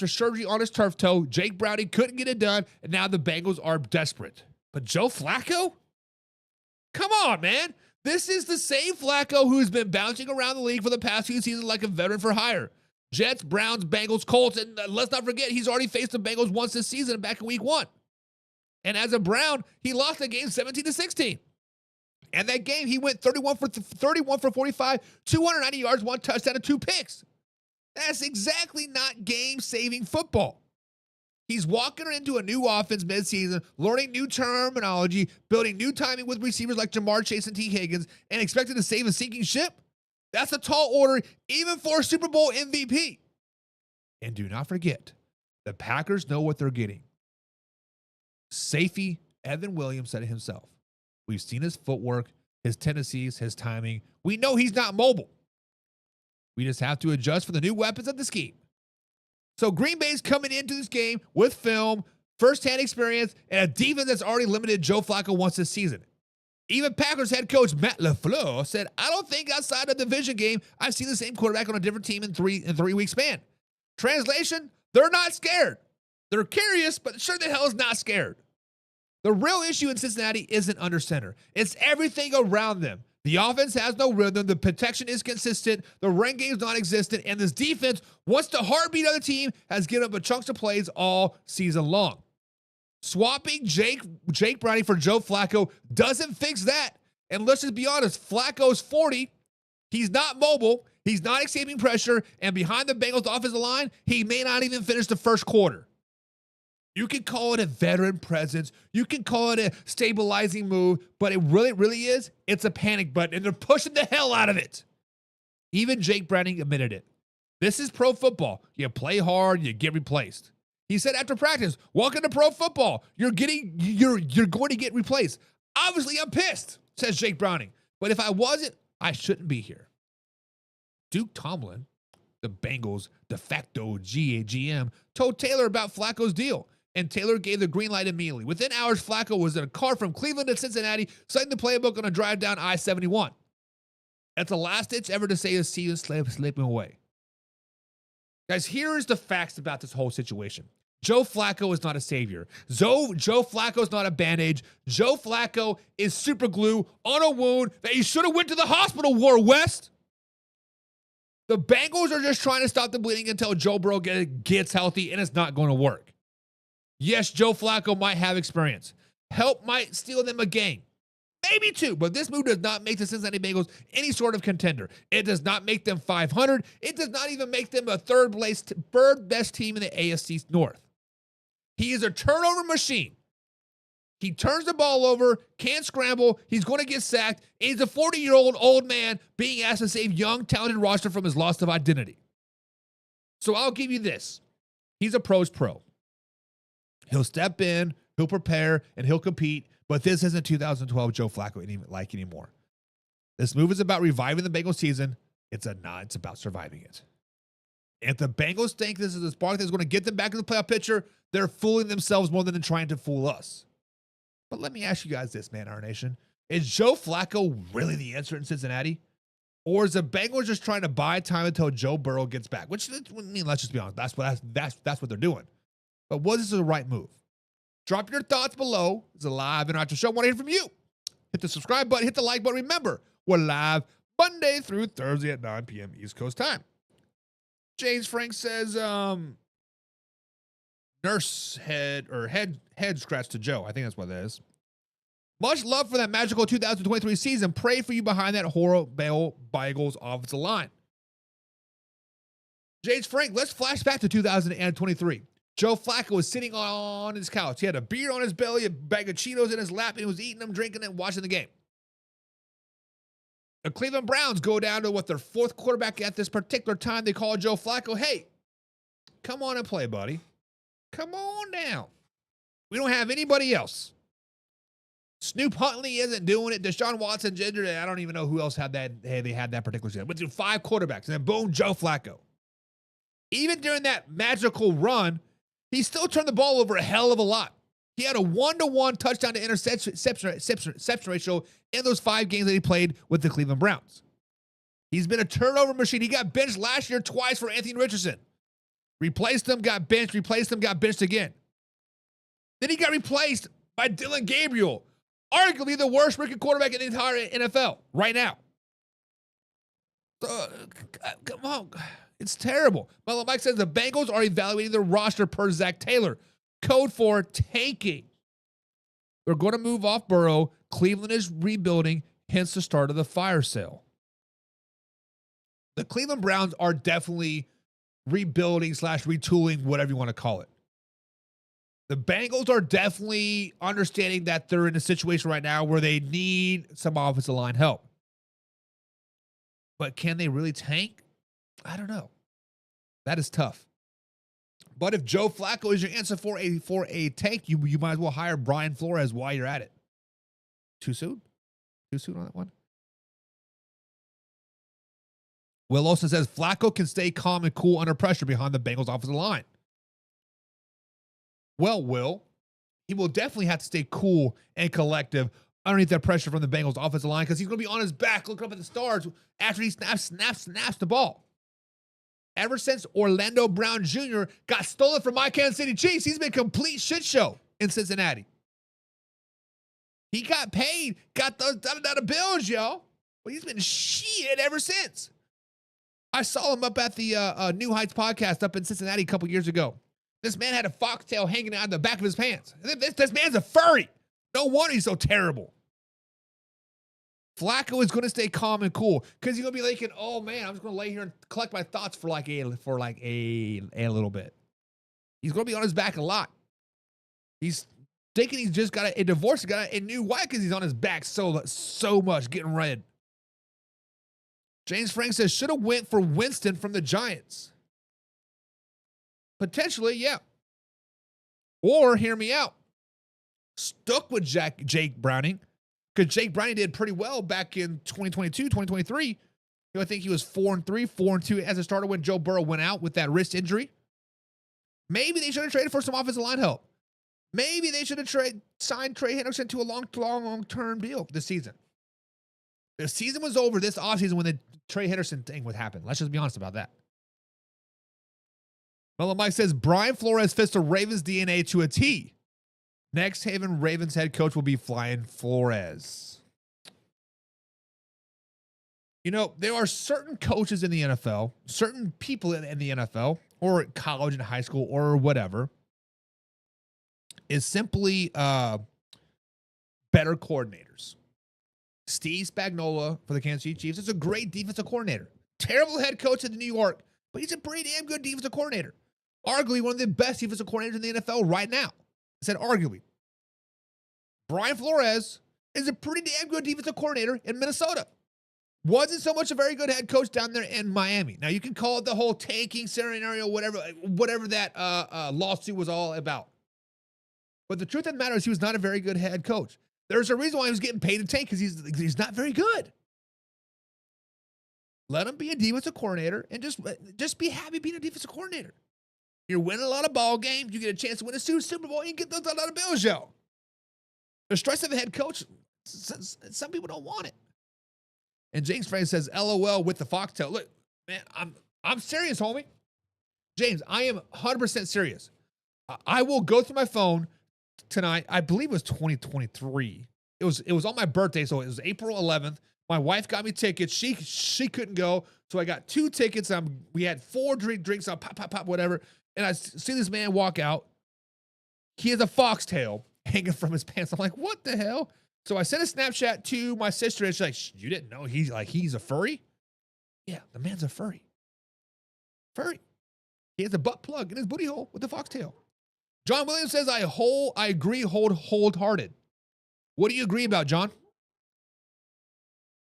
surgery on his turf toe. Jake Browning couldn't get it done, and now the Bengals are desperate. But Joe Flacco? Come on, man. This is the same Flacco who's been bouncing around the league for the past few seasons like a veteran for hire. Jets, Browns, Bengals, Colts, and let's not forget, he's already faced the Bengals once this season back in week 1. And as a Brown, he lost the game 17-16. And that game, he went 31 for 45, 290 yards, 1 touchdown, and 2 picks. That's exactly not game-saving football. He's walking into a new offense midseason, learning new terminology, building new timing with receivers like Jamar Chase and T. Higgins, and expected to save a sinking ship? That's a tall order, even for a Super Bowl MVP. And do not forget, the Packers know what they're getting. Safety Evan Williams said it himself. We've seen his footwork, his tendencies, his timing. We know he's not mobile. We just have to adjust for the new weapons of the scheme. So Green Bay's coming into this game with film, firsthand experience, and a defense that's already limited Joe Flacco once this season. Even Packers head coach Matt LaFleur said, I don't think outside of the division game, I've seen the same quarterback on a different team in 3 week span. Translation, they're not scared. They're curious, but sure the hell is not scared. The real issue in Cincinnati isn't under center. It's everything around them. The offense has no rhythm. The protection is consistent. The run game is non-existent. And this defense, once the heartbeat of the team, has given up a chunks of plays all season long. Swapping Jake Browning for Joe Flacco doesn't fix that. And let's just be honest, Flacco's 40. He's not mobile. He's not escaping pressure. And behind the Bengals offensive line, he may not even finish the first quarter. You can call it a veteran presence. You can call it a stabilizing move, but it really is. It's a panic button, and they're pushing the hell out of it. Even Jake Browning admitted it. This is pro football. You play hard, you get replaced. He said after practice, welcome to pro football. You're going to get replaced. Obviously, I'm pissed, says Jake Browning. But if I wasn't, I shouldn't be here. Duke Tomlin, the Bengals' de facto GM, told Taylor about Flacco's deal. And Taylor gave the green light immediately. Within hours, Flacco was in a car from Cleveland to Cincinnati, citing the playbook on a drive down I-71. That's the last ditch ever to say his season slipping away. Guys, here is the facts about this whole situation. Joe Flacco is not a savior. Joe Flacco is not a bandage. Joe Flacco is super glue on a wound that he should have went to the hospital, War West. The Bengals are just trying to stop the bleeding until Joe Burrow gets healthy, and it's not going to work. Yes, Joe Flacco might have experience. Help might steal them a game. Maybe two, but this move does not make the Cincinnati Bengals any sort of contender. It does not make them 500. It does not even make them a third best team in the AFC North. He is a turnover machine. He turns the ball over, can't scramble, he's going to get sacked, and he's a 40-year-old old man being asked to save young, talented roster from his loss of identity. So I'll give you this. He's a pro's pro. He'll step in, he'll prepare, and he'll compete, but this isn't 2012 Joe Flacco anymore. This move is about reviving the Bengals season. It's about surviving it. If the Bengals think this is the spark that's going to get them back in the playoff picture, they're fooling themselves more than they're trying to fool us. But let me ask you guys this, man, our nation. Is Joe Flacco really the answer in Cincinnati? Or is the Bengals just trying to buy time until Joe Burrow gets back? Which, I mean, let's just be honest. That's what they're doing. But was this the right move? Drop your thoughts below. It's a live interactive show. I want to hear from you. Hit the subscribe button. Hit the like button. Remember, we're live Monday through Thursday at 9 p.m. East Coast time. James Frank says, nurse head scratch to Joe. I think that's what that is. Much love for that magical 2023 season. Pray for you behind that horrible Bengals offensive line. James Frank, let's flash back to 2023. Joe Flacco was sitting on his couch. He had a beer on his belly, a bag of Cheetos in his lap, and he was eating them, drinking them, watching the game. The Cleveland Browns go down to their fourth quarterback at this particular time. They call Joe Flacco, hey, come on and play, buddy. Come on down. We don't have anybody else. Snoop Huntley isn't doing it. Deshaun Watson, Ginger, I don't even know who else had that. Hey, they had that particular season. But 5 quarterbacks, and then boom, Joe Flacco. Even during that magical run, he still turned the ball over a hell of a lot. He had a 1-to-1 touchdown to interception ratio in those 5 games that he played with the Cleveland Browns. He's been a turnover machine. He got benched last year twice for Anthony Richardson. Replaced him, got benched, replaced him, got benched again. Then he got replaced by Dylan Gabriel, arguably the worst rookie quarterback in the entire NFL right now. Come on. It's terrible. But Mike says the Bengals are evaluating their roster per Zach Taylor. Code for tanking. They're going to move off Burrow. Cleveland is rebuilding, hence the start of the fire sale. The Cleveland Browns are definitely rebuilding / retooling, whatever you want to call it. The Bengals are definitely understanding that they're in a situation right now where they need some offensive line help. But can they really tank? I don't know. That is tough. But if Joe Flacco is your answer for a tank, you might as well hire Brian Flores while you're at it. Too soon? Too soon on that one? Will Olsen says Flacco can stay calm and cool under pressure behind the Bengals offensive line. Well, Will, he will definitely have to stay cool and collective underneath that pressure from the Bengals offensive line because he's going to be on his back looking up at the stars after he snaps the ball. Ever since Orlando Brown Jr. got stolen from my Kansas City Chiefs, he's been a complete shit show in Cincinnati. He got paid, got those $1 bills, yo. But he's been shit ever since. I saw him up at the New Heights podcast up in Cincinnati a couple years ago. This man had a foxtail hanging out of the back of his pants. This man's a furry. No wonder he's so terrible. Flacco is going to stay calm and cool because he's going to be thinking, oh, man, I'm just going to lay here and collect my thoughts for like a little bit. He's going to be on his back a lot. He's thinking he's just got a divorce, got a new wife because he's on his back so much, getting red. James Frank says, should have went for Winston from the Giants. Potentially, yeah. Or, hear me out, stuck with Jake Browning, because Jake Browning did pretty well back in 2022, 2023. I think he was 4-3, 4-2 as a starter when Joe Burrow went out with that wrist injury. Maybe they should have traded for some offensive line help. Maybe they should have signed Trey Henderson to a long-term deal this season. The season was over this offseason when the Trey Henderson thing would happen. Let's just be honest about that. Mellow Mike says, Brian Flores fits the Ravens DNA to a T. Next Haven Ravens head coach will be Flying Flores. You know, there are certain coaches in the NFL, certain people in the NFL, or college and high school, or whatever, is simply better coordinators. Steve Spagnuolo for the Kansas City Chiefs is a great defensive coordinator. Terrible head coach in New York, but he's a pretty damn good defensive coordinator. Arguably one of the best defensive coordinators in the NFL right now. I said arguably. Brian Flores is a pretty damn good defensive coordinator in Minnesota. Wasn't so much a very good head coach down there in Miami. Now, you can call it the whole tanking scenario, whatever that lawsuit was all about. But the truth of the matter is he was not a very good head coach. There's a reason why he was getting paid to tank, because he's not very good. Let him be a defensive coordinator and just be happy being a defensive coordinator. You're winning a lot of ball games. You get a chance to win a Super Bowl. You get those $1 bills, yo. The stress of a head coach, some people don't want it. And James Frank says, LOL with the foxtail. Look, man, I'm serious, homie. James, I am 100% serious. I will go through my phone tonight. I believe it was 2023. It was on my birthday, so it was April 11th. My wife got me tickets. She couldn't go, so I got 2 tickets. We had 4 drinks. Pop, whatever. And I see this man walk out. He has a foxtail hanging from his pants. I'm like, what the hell? So I sent a Snapchat to my sister, and she's like, you didn't know he's a furry? Yeah, the man's a furry. Furry. He has a butt plug in his booty hole with a foxtail. John Williams says, I agree wholehearted. What do you agree about, John?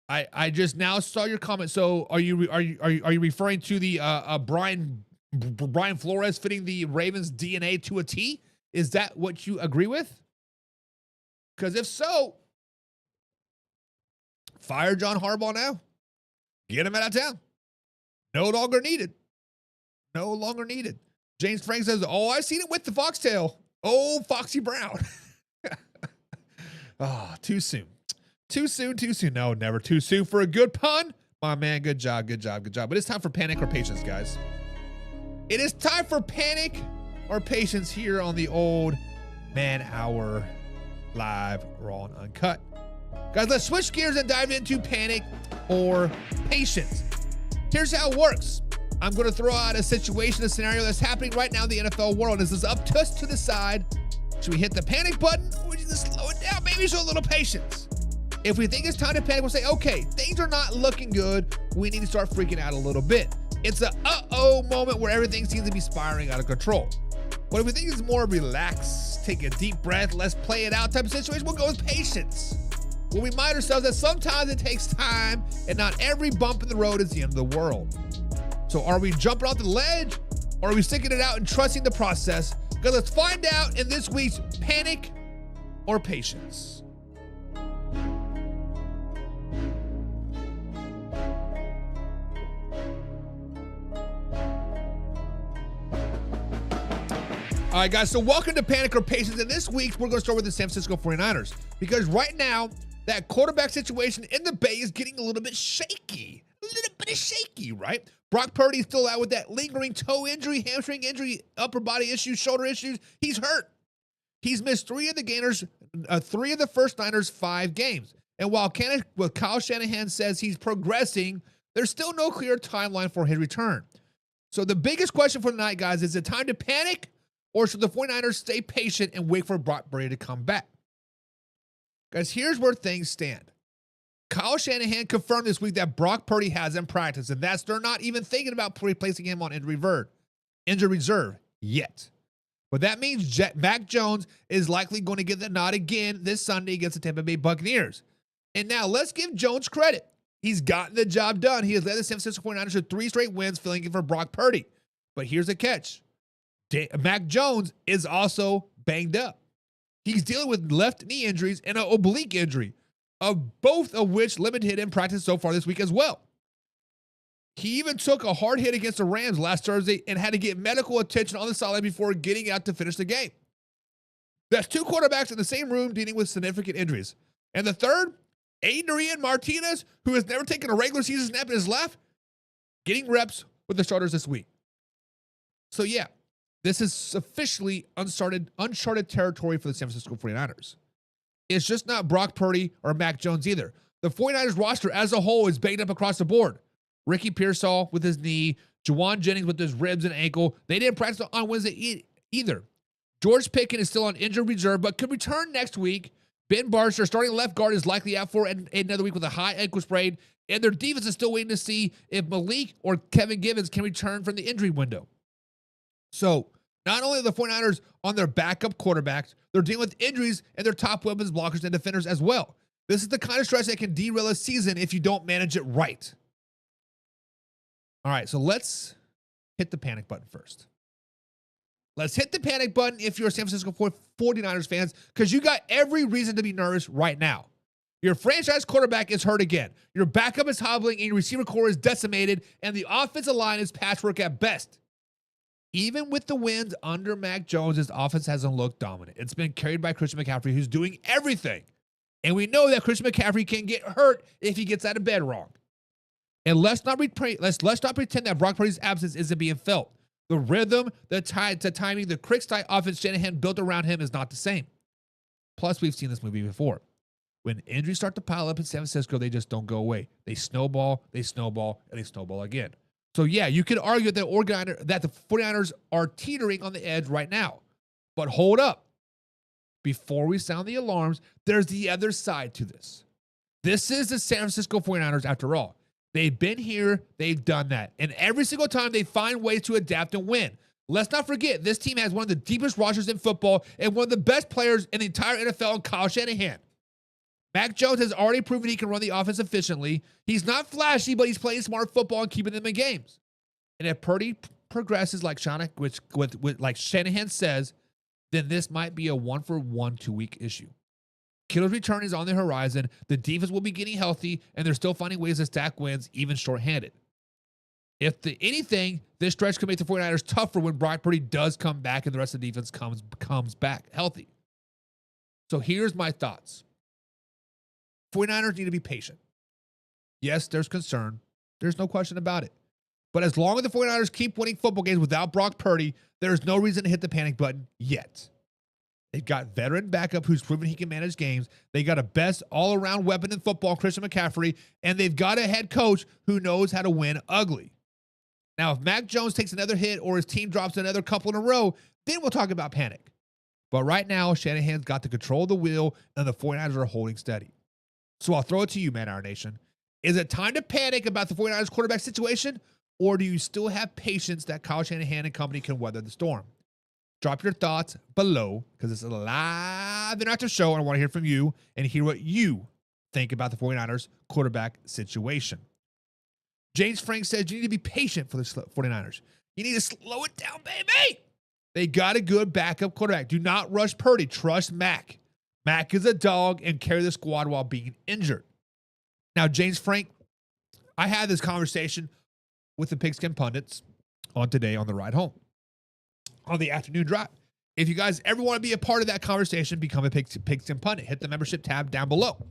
I just now saw your comment. So are you referring to the Brian Flores fitting the Ravens DNA to a T? Is that what you agree with? Because if so, fire John Harbaugh now. Get him out of town. No longer needed. No longer needed. James Frank says, oh, I seen it with the foxtail. Oh, Foxy Brown. Oh, too soon. Too soon. No, never too soon for a good pun. My man, good job. But it's time for panic or patience, guys. It is time for panic or patience here on the old Man Hour Live, Raw and Uncut. Guys, let's switch gears and dive into panic or patience. Here's how it works. I'm going to throw out a situation, a scenario that's happening right now in the NFL world. This is up to us to decide. Should we hit the panic button or should we just slow it down? Maybe show a little patience. If we think it's time to panic, we'll say, okay, things are not looking good. We need to start freaking out a little bit. It's a uh-oh moment where everything seems to be spiraling out of control. But if we think it's more relaxed, take a deep breath, let's play it out type of situation, we'll go with patience. We'll remind ourselves that sometimes it takes time and not every bump in the road is the end of the world. So are we jumping off the ledge or are we sticking it out and trusting the process? Because let's find out in this week's Panic or Patience. All right, guys, so welcome to Panic or Patience. And this week, we're going to start with the San Francisco 49ers. Because right now, that quarterback situation in the Bay is getting a little bit shaky. Right? Brock Purdy still out with that lingering toe injury, hamstring injury, upper body issues, shoulder issues. He's hurt. He's missed three of the first Niners' 5 games. And while Kyle Shanahan says he's progressing, there's still no clear timeline for his return. So the biggest question for tonight, guys, is it time to panic? Or should the 49ers stay patient and wait for Brock Purdy to come back? Guys, here's where things stand. Kyle Shanahan confirmed this week that Brock Purdy hasn't practiced, and they're not even thinking about placing him on injury reserve yet. But that means Mac Jones is likely going to get the nod again this Sunday against the Tampa Bay Buccaneers. And now let's give Jones credit. He's gotten the job done. He has led the San Francisco 49ers to 3 straight wins, filling in for Brock Purdy. But here's the catch. Mac Jones is also banged up. He's dealing with left knee injuries and an oblique injury, both of which limited him practice so far this week as well. He even took a hard hit against the Rams last Thursday and had to get medical attention on the sideline before getting out to finish the game. That's 2 quarterbacks in the same room dealing with significant injuries. And the third, Adrian Martinez, who has never taken a regular season snap in his life, getting reps with the starters this week. So yeah, this is officially uncharted territory for the San Francisco 49ers. It's just not Brock Purdy or Mac Jones either. The 49ers roster as a whole is banged up across the board. Ricky Pearsall with his knee, Juwan Jennings with his ribs and ankle. They didn't practice on Wednesday either. George Pickens is still on injured reserve, but could return next week. Ben Barcher, starting left guard, is likely out for another week with a high ankle sprain, and their defense is still waiting to see if Malik or Kevin Givens can return from the injury window. So, not only are the 49ers on their backup quarterbacks, they're dealing with injuries and their top weapons, blockers, and defenders as well. This is the kind of stress that can derail a season if you don't manage it right. All right, so let's hit the panic button first. Let's hit the panic button if you're a San Francisco 49ers fans, because you got every reason to be nervous right now. Your franchise quarterback is hurt again. Your backup is hobbling, and your receiver core is decimated, and the offensive line is patchwork at best. Even with the wins under Mac Jones, his offense hasn't looked dominant. It's been carried by Christian McCaffrey, who's doing everything. And we know that Christian McCaffrey can get hurt if he gets out of bed wrong. And let's not pretend that Brock Purdy's absence isn't being felt. The rhythm, the timing, the quick-style offense Shanahan built around him is not the same. Plus, we've seen this movie before. When injuries start to pile up in San Francisco, they just don't go away. They snowball, and they snowball again. So, yeah, you could argue that the 49ers are teetering on the edge right now. But hold up. Before we sound the alarms, there's the other side to this. This is the San Francisco 49ers after all. They've been here, they've done that. And every single time they find ways to adapt and win. Let's not forget, this team has one of the deepest rosters in football and one of the best players in the entire NFL in Kyle Shanahan. Mac Jones has already proven he can run the offense efficiently. He's not flashy, but he's playing smart football and keeping them in games. And if Purdy progresses like Shanahan says, then this might be a 1-for-1 2-week issue. Kittle's return is on the horizon. The defense will be getting healthy, and they're still finding ways to stack wins, even shorthanded. Anything, this stretch could make the 49ers tougher when Brock Purdy does come back and the rest of the defense comes back healthy. So here's my thoughts. 49ers need to be patient. Yes, there's concern. There's no question about it. But as long as the 49ers keep winning football games without Brock Purdy, there's no reason to hit the panic button yet. They've got veteran backup who's proven he can manage games. They got a best all-around weapon in football, Christian McCaffrey, and they've got a head coach who knows how to win ugly. Now, if Mac Jones takes another hit or his team drops another couple in a row, then we'll talk about panic. But right now, Shanahan's got the control of the wheel, and the 49ers are holding steady. So I'll throw it to you, Man Iron Nation. Is it time to panic about the 49ers quarterback situation, or do you still have patience that Kyle Shanahan and company can weather the storm? Drop your thoughts below because it's a live interactive show. And I want to hear from you and hear what you think about the 49ers quarterback situation. James Frank says you need to be patient for the 49ers. You need to slow it down, baby. They got a good backup quarterback. Do not rush Purdy. Trust Mac. Mac is a dog and carry the squad while being injured. Now, James Frank, I had this conversation with the Pigskin Pundits on today on the ride home, on the afternoon drive. If you guys ever want to be a part of that conversation, become a Pigskin Pundit. Hit the membership tab down below.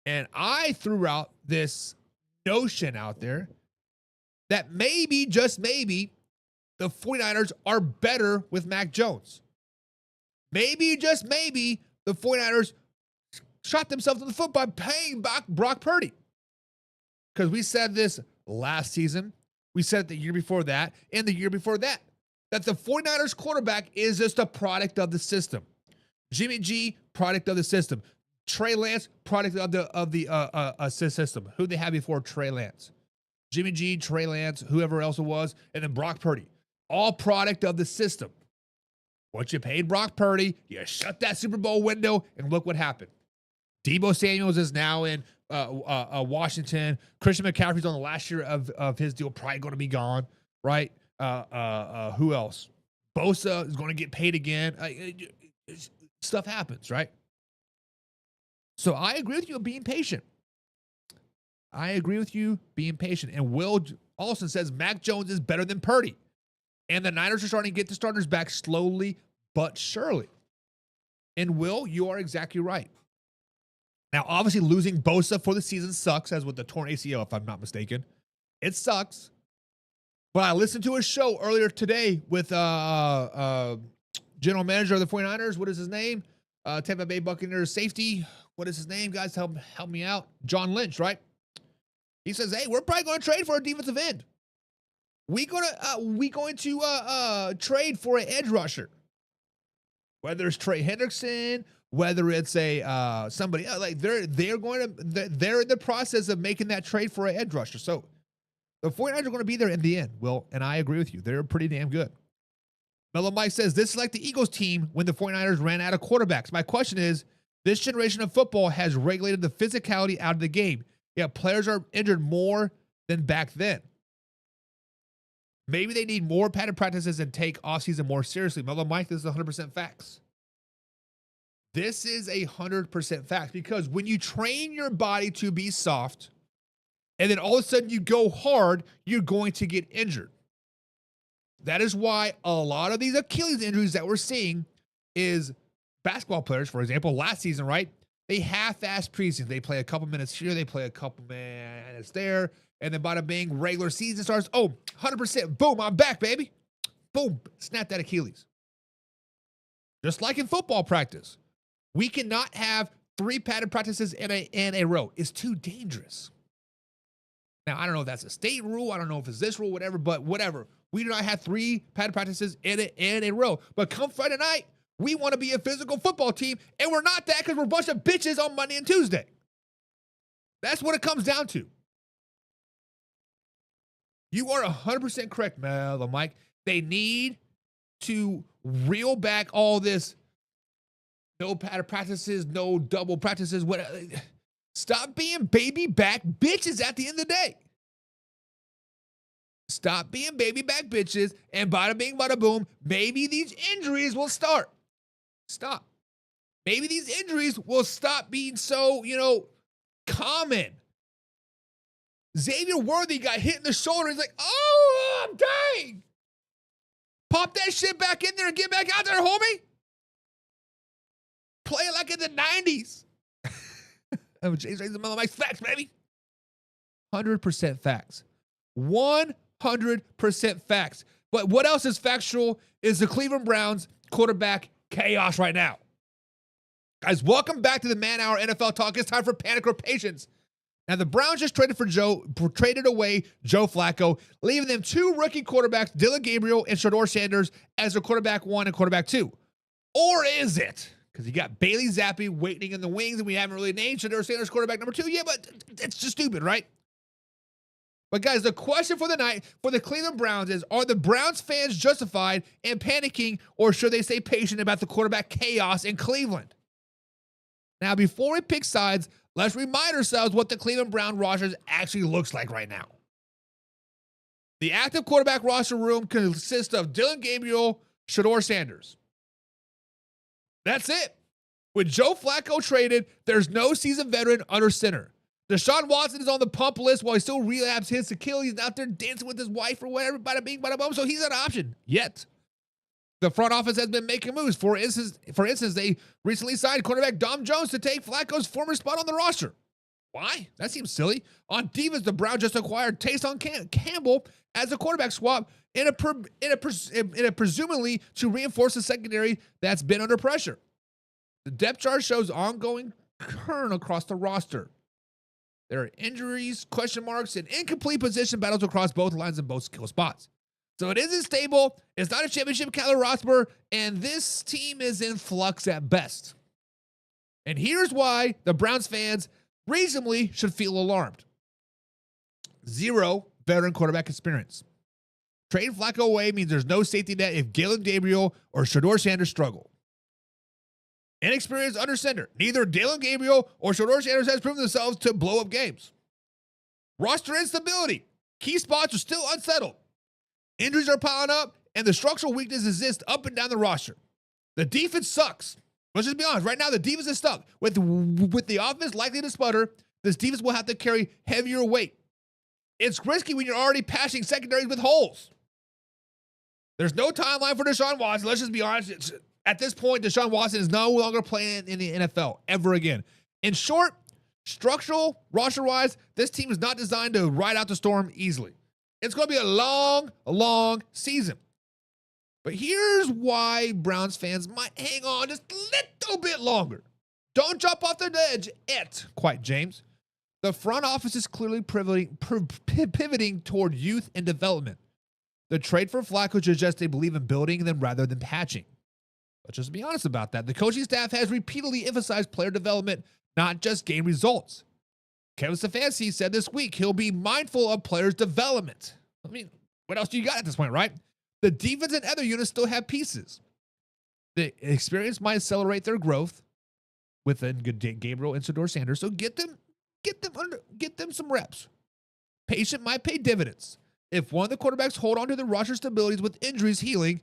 And I threw out this notion out there that maybe, just maybe, the 49ers are better with Mac Jones. Maybe, just maybe, the 49ers shot themselves in the foot by paying back Brock Purdy. Because we said this last season. We said it the year before that and the year before that. That the 49ers quarterback is just a product of the system. Jimmy G, product of the system. Trey Lance, product of the system. Who they had before Trey Lance? Jimmy G, Trey Lance, whoever else it was, and then Brock Purdy. All product of the system. Once you paid Brock Purdy, you shut that Super Bowl window, and look what happened. Deebo Samuels is now in Washington. Christian McCaffrey's on the last year of his deal, probably going to be gone, right? Who else? Bosa is going to get paid again. Stuff happens, right? So I agree with you being patient. And Will Olsen says Mac Jones is better than Purdy. And the Niners are starting to get the starters back slowly but surely. And Will, you are exactly right. Now, obviously, losing Bosa for the season sucks, as with the torn ACL, if I'm not mistaken. It sucks. But I listened to a show earlier today with general manager of the 49ers. What is his name? Tampa Bay Buccaneers safety. What is his name, guys? Help me out. John Lynch, right? He says, hey, we're probably going to trade for a defensive end. We going to trade for an edge rusher. Whether it's Trey Hendrickson, whether it's a somebody else, like they're in the process of making that trade for an edge rusher. So the 49ers are going to be there in the end, Will, and I agree with you. They're pretty damn good. Mellow Mike says, this is like the Eagles team when the 49ers ran out of quarterbacks. My question is, this generation of football has regulated the physicality out of the game. Yet players are injured more than back then. Maybe they need more padded practices and take offseason more seriously. Mellow Mike, this is 100% facts. This is 100% fact, because when you train your body to be soft and then all of a sudden you go hard, you're going to get injured. That is why a lot of these Achilles injuries that we're seeing is basketball players, for example, last season, right? They half-ass preseason. They play a couple minutes here, they play a couple minutes there, and then bada bing, regular season starts. Oh, 100%. Boom, I'm back, baby. Boom, snap that Achilles. Just like in football practice. We cannot have 3 padded practices in a row. It's too dangerous. Now, I don't know if that's a state rule. I don't know if it's this rule, whatever, but whatever. We do not have 3 padded practices in a row. But come Friday night, we want to be a physical football team, and we're not that because we're a bunch of bitches on Monday and Tuesday. That's what it comes down to. You are 100% correct, Mellow Mike. They need to reel back all this. No padded practices, no double practices. Stop being baby back bitches at the end of the day. Stop being baby back bitches, and bada bing, bada boom, maybe these injuries will start. Stop. Maybe these injuries will stop being so, common. Xavier Worthy got hit in the shoulder. He's like, oh, I'm dying. Pop that shit back in there and get back out there, homie. Play it like in the 90s. I'm James Razor Mellow Mike's facts, baby. 100% facts. 100% facts. But what else is factual is the Cleveland Browns quarterback chaos right now. Guys, welcome back to the Man Hour NFL Talk. It's time for Panic or Patience. Now, the Browns just traded away Joe Flacco, leaving them 2 rookie quarterbacks, Dylan Gabriel and Shedeur Sanders, as their quarterback 1 and quarterback 2. Or is it? Because you got Bailey Zappi waiting in the wings, and we haven't really named Shedeur Sanders quarterback number 2 yet, but it's just stupid, right? But guys, the question for the night for the Cleveland Browns is, are the Browns fans justified in panicking, or should they stay patient about the quarterback chaos in Cleveland? Now, before we pick sides, let's remind ourselves what the Cleveland Brown roster actually looks like right now. The active quarterback roster room consists of Dylan Gabriel, Shedeur Sanders. That's it. With Joe Flacco traded, there's no seasoned veteran under center. Deshaun Watson is on the pump list while he still relapsed his Achilles out there dancing with his wife or whatever, bada bing, bada boom, so he's an option yet. The front office has been making moves. For instance, they recently signed quarterback Dom Jones to take Flacco's former spot on the roster. Why? That seems silly. On defense, the Browns just acquired Taysom Campbell as a quarterback swap in a presumably to reinforce the secondary that's been under pressure. The depth chart shows ongoing churn across the roster. There are injuries, question marks, and incomplete position battles across both lines and both skill spots. So it isn't stable. It's not a championship caliber roster, and this team is in flux at best. And here's why the Browns fans reasonably should feel alarmed. 0 veteran quarterback experience. Trading Flacco away means there's no safety net if Dylan Gabriel or Shedeur Sanders struggle. Inexperienced under center. Neither Dylan Gabriel or Shedeur Sanders has proven themselves to blow up games. Roster instability. Key spots are still unsettled. Injuries are piling up, and the structural weakness exists up and down the roster. The defense sucks. Let's just be honest. Right now, the defense is stuck. With the offense likely to sputter, this defense will have to carry heavier weight. It's risky when you're already patching secondaries with holes. There's no timeline for Deshaun Watson. Let's just be honest. At this point, Deshaun Watson is no longer playing in the NFL ever again. In short, structural, roster-wise, this team is not designed to ride out the storm easily. It's going to be a long season. But here's why Browns fans might hang on just a little bit longer. Don't jump off the ledge yet, quite, James. The front office is clearly pivoting toward youth and development. The trade for Flacco suggests they believe in building them rather than patching. Let's just be honest about that. The coaching staff has repeatedly emphasized player development, not just game results. Kevin Stefanski said this week he'll be mindful of players' development. I mean, what else do you got at this point, right? The defense and other units still have pieces. The experience might accelerate their growth within Gabriel and Shedeur Sanders. So get them some reps. Patient might pay dividends. If one of the quarterbacks hold on to the roster stabilities with injuries healing,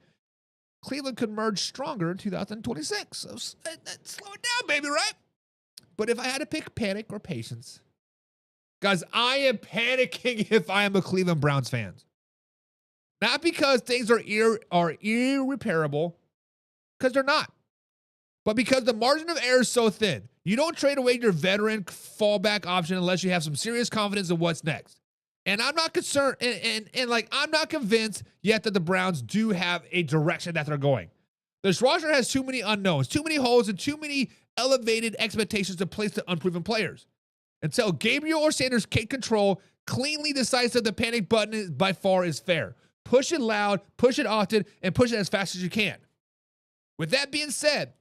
Cleveland could merge stronger in 2026. So slow it down, baby, right? But if I had to pick panic or patience, guys, I am panicking if I am a Cleveland Browns fan. Not because things are irreparable, because they're not, but because the margin of error is so thin. You don't trade away your veteran fallback option unless you have some serious confidence in what's next. And I'm not concerned, I'm not convinced yet that the Browns do have a direction that they're going. This roster has too many unknowns, too many holes, and too many elevated expectations to place to unproven players. Until Gabriel or Sanders take control, cleanly decides that the panic button by far is fair. Push it loud, push it often, and push it as fast as you can. With that being said,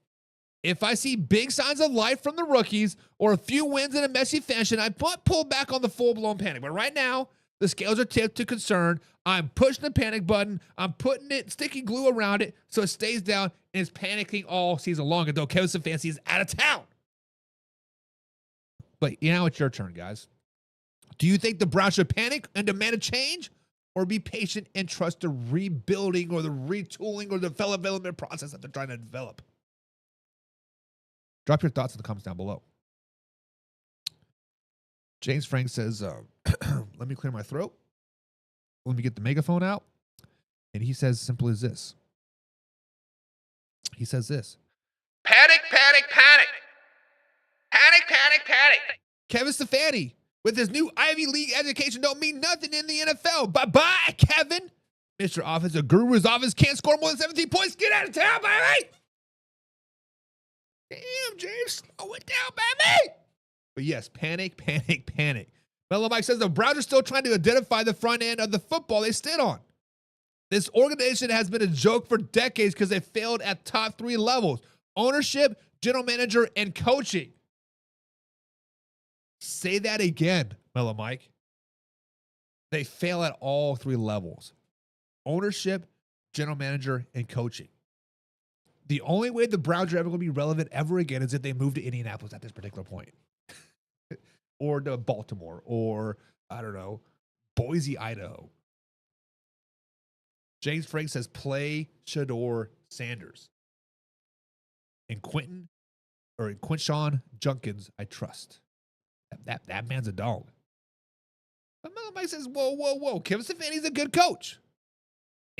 if I see big signs of life from the rookies or a few wins in a messy fashion, I might pull back on the full-blown panic. But right now, the scales are tipped to concern. I'm pushing the panic button. I'm putting sticky glue around it so it stays down and is panicking all season long until Kevin Stefanski is out of town. But now it's your turn, guys. Do you think the Browns should panic and demand a change, or be patient and trust the rebuilding or the retooling or the development process that they're trying to develop? Drop your thoughts in the comments down below. James Frank says, let me clear my throat. Let me get the megaphone out. And he says simple as this. He says this. Panic, panic, panic. Panic, panic, panic. Kevin Stefanski, with his new Ivy League education, don't mean nothing in the NFL. Bye-bye, Kevin. Mr. Offensive Guru's office can't score more than 17 points. Get out of town, baby. Damn, James, slow it down, baby. But yes, panic, panic, panic. Mellow Mike says the Browns are still trying to identify the front end of the football they stood on. This organization has been a joke for decades because they failed at top 3 levels: ownership, general manager, and coaching. Say that again, Mellow Mike. They fail at all three levels: ownership, general manager, and coaching. The only way the Browns are ever going to be relevant ever again is if they move to Indianapolis at this particular point. Or to Baltimore, or, I don't know, Boise, Idaho. James Frank says, play Shador Sanders. And Quinshon Junkins, I trust. That man's a dog. But Mike says, whoa. Kevin Stefanski's a good coach.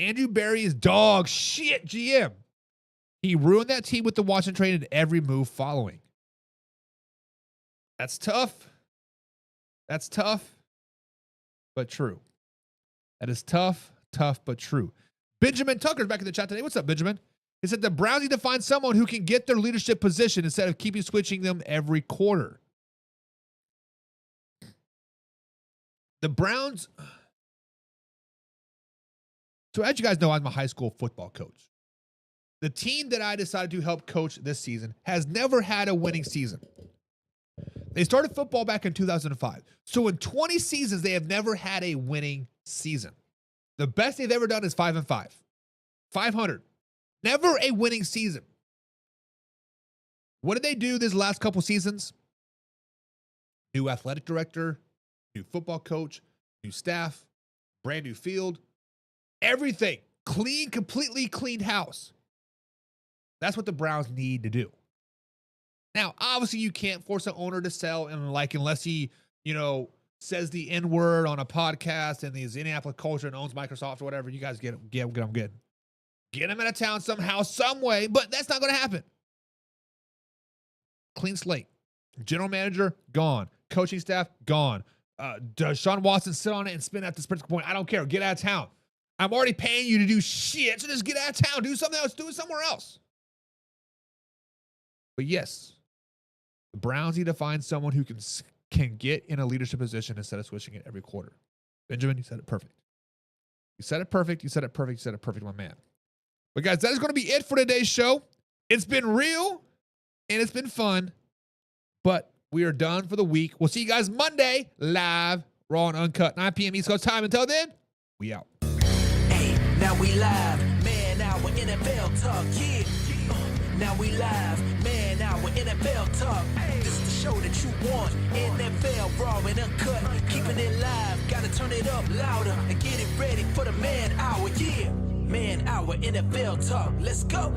Andrew Berry is dog shit GM. He ruined that team with the Washington trade and every move following. That's tough. That's tough, but true. That is tough, but true. Benjamin Tucker's back in the chat today. What's up, Benjamin? He said the Browns need to find someone who can get their leadership position instead of keeping switching them every quarter. The Browns. So as you guys know, I'm a high school football coach. The team that I decided to help coach this season has never had a winning season. They started football back in 2005. So in 20 seasons, they have never had a winning season. The best they've ever done is 5-5. 500. Never a winning season. What did they do this last couple seasons? New athletic director, new football coach, new staff, brand new field, everything. Clean, completely cleaned house. That's what the Browns need to do. Now, obviously, you can't force an owner to sell, and unless he, says the N-word on a podcast and he's Indianapolis culture and owns Microsoft or whatever. You guys get him. Get him out of town somehow, some way, but that's not going to happen. Clean slate. General manager, gone. Coaching staff, gone. Does Sean Watson sit on it and spin at this particular point? I don't care. Get out of town. I'm already paying you to do shit, so just get out of town. Do something else. Do it somewhere else. But yes, the Browns need to find someone who can get in a leadership position instead of switching it every quarter. Benjamin, you said it perfect. You said it perfect, my man. But guys, that is going to be it for today's show. It's been real and it's been fun, but we are done for the week. We'll see you guys Monday, live, raw and uncut, 9 p.m. East Coast time. Until then, we out. Hey, now we live, man, our NFL talk, yeah. Now we live, man, our NFL talk. This is the show that you want. NFL raw and uncut, keeping it live. Gotta turn it up louder and get it ready for the man hour, yeah. Man hour NFL talk. Let's go.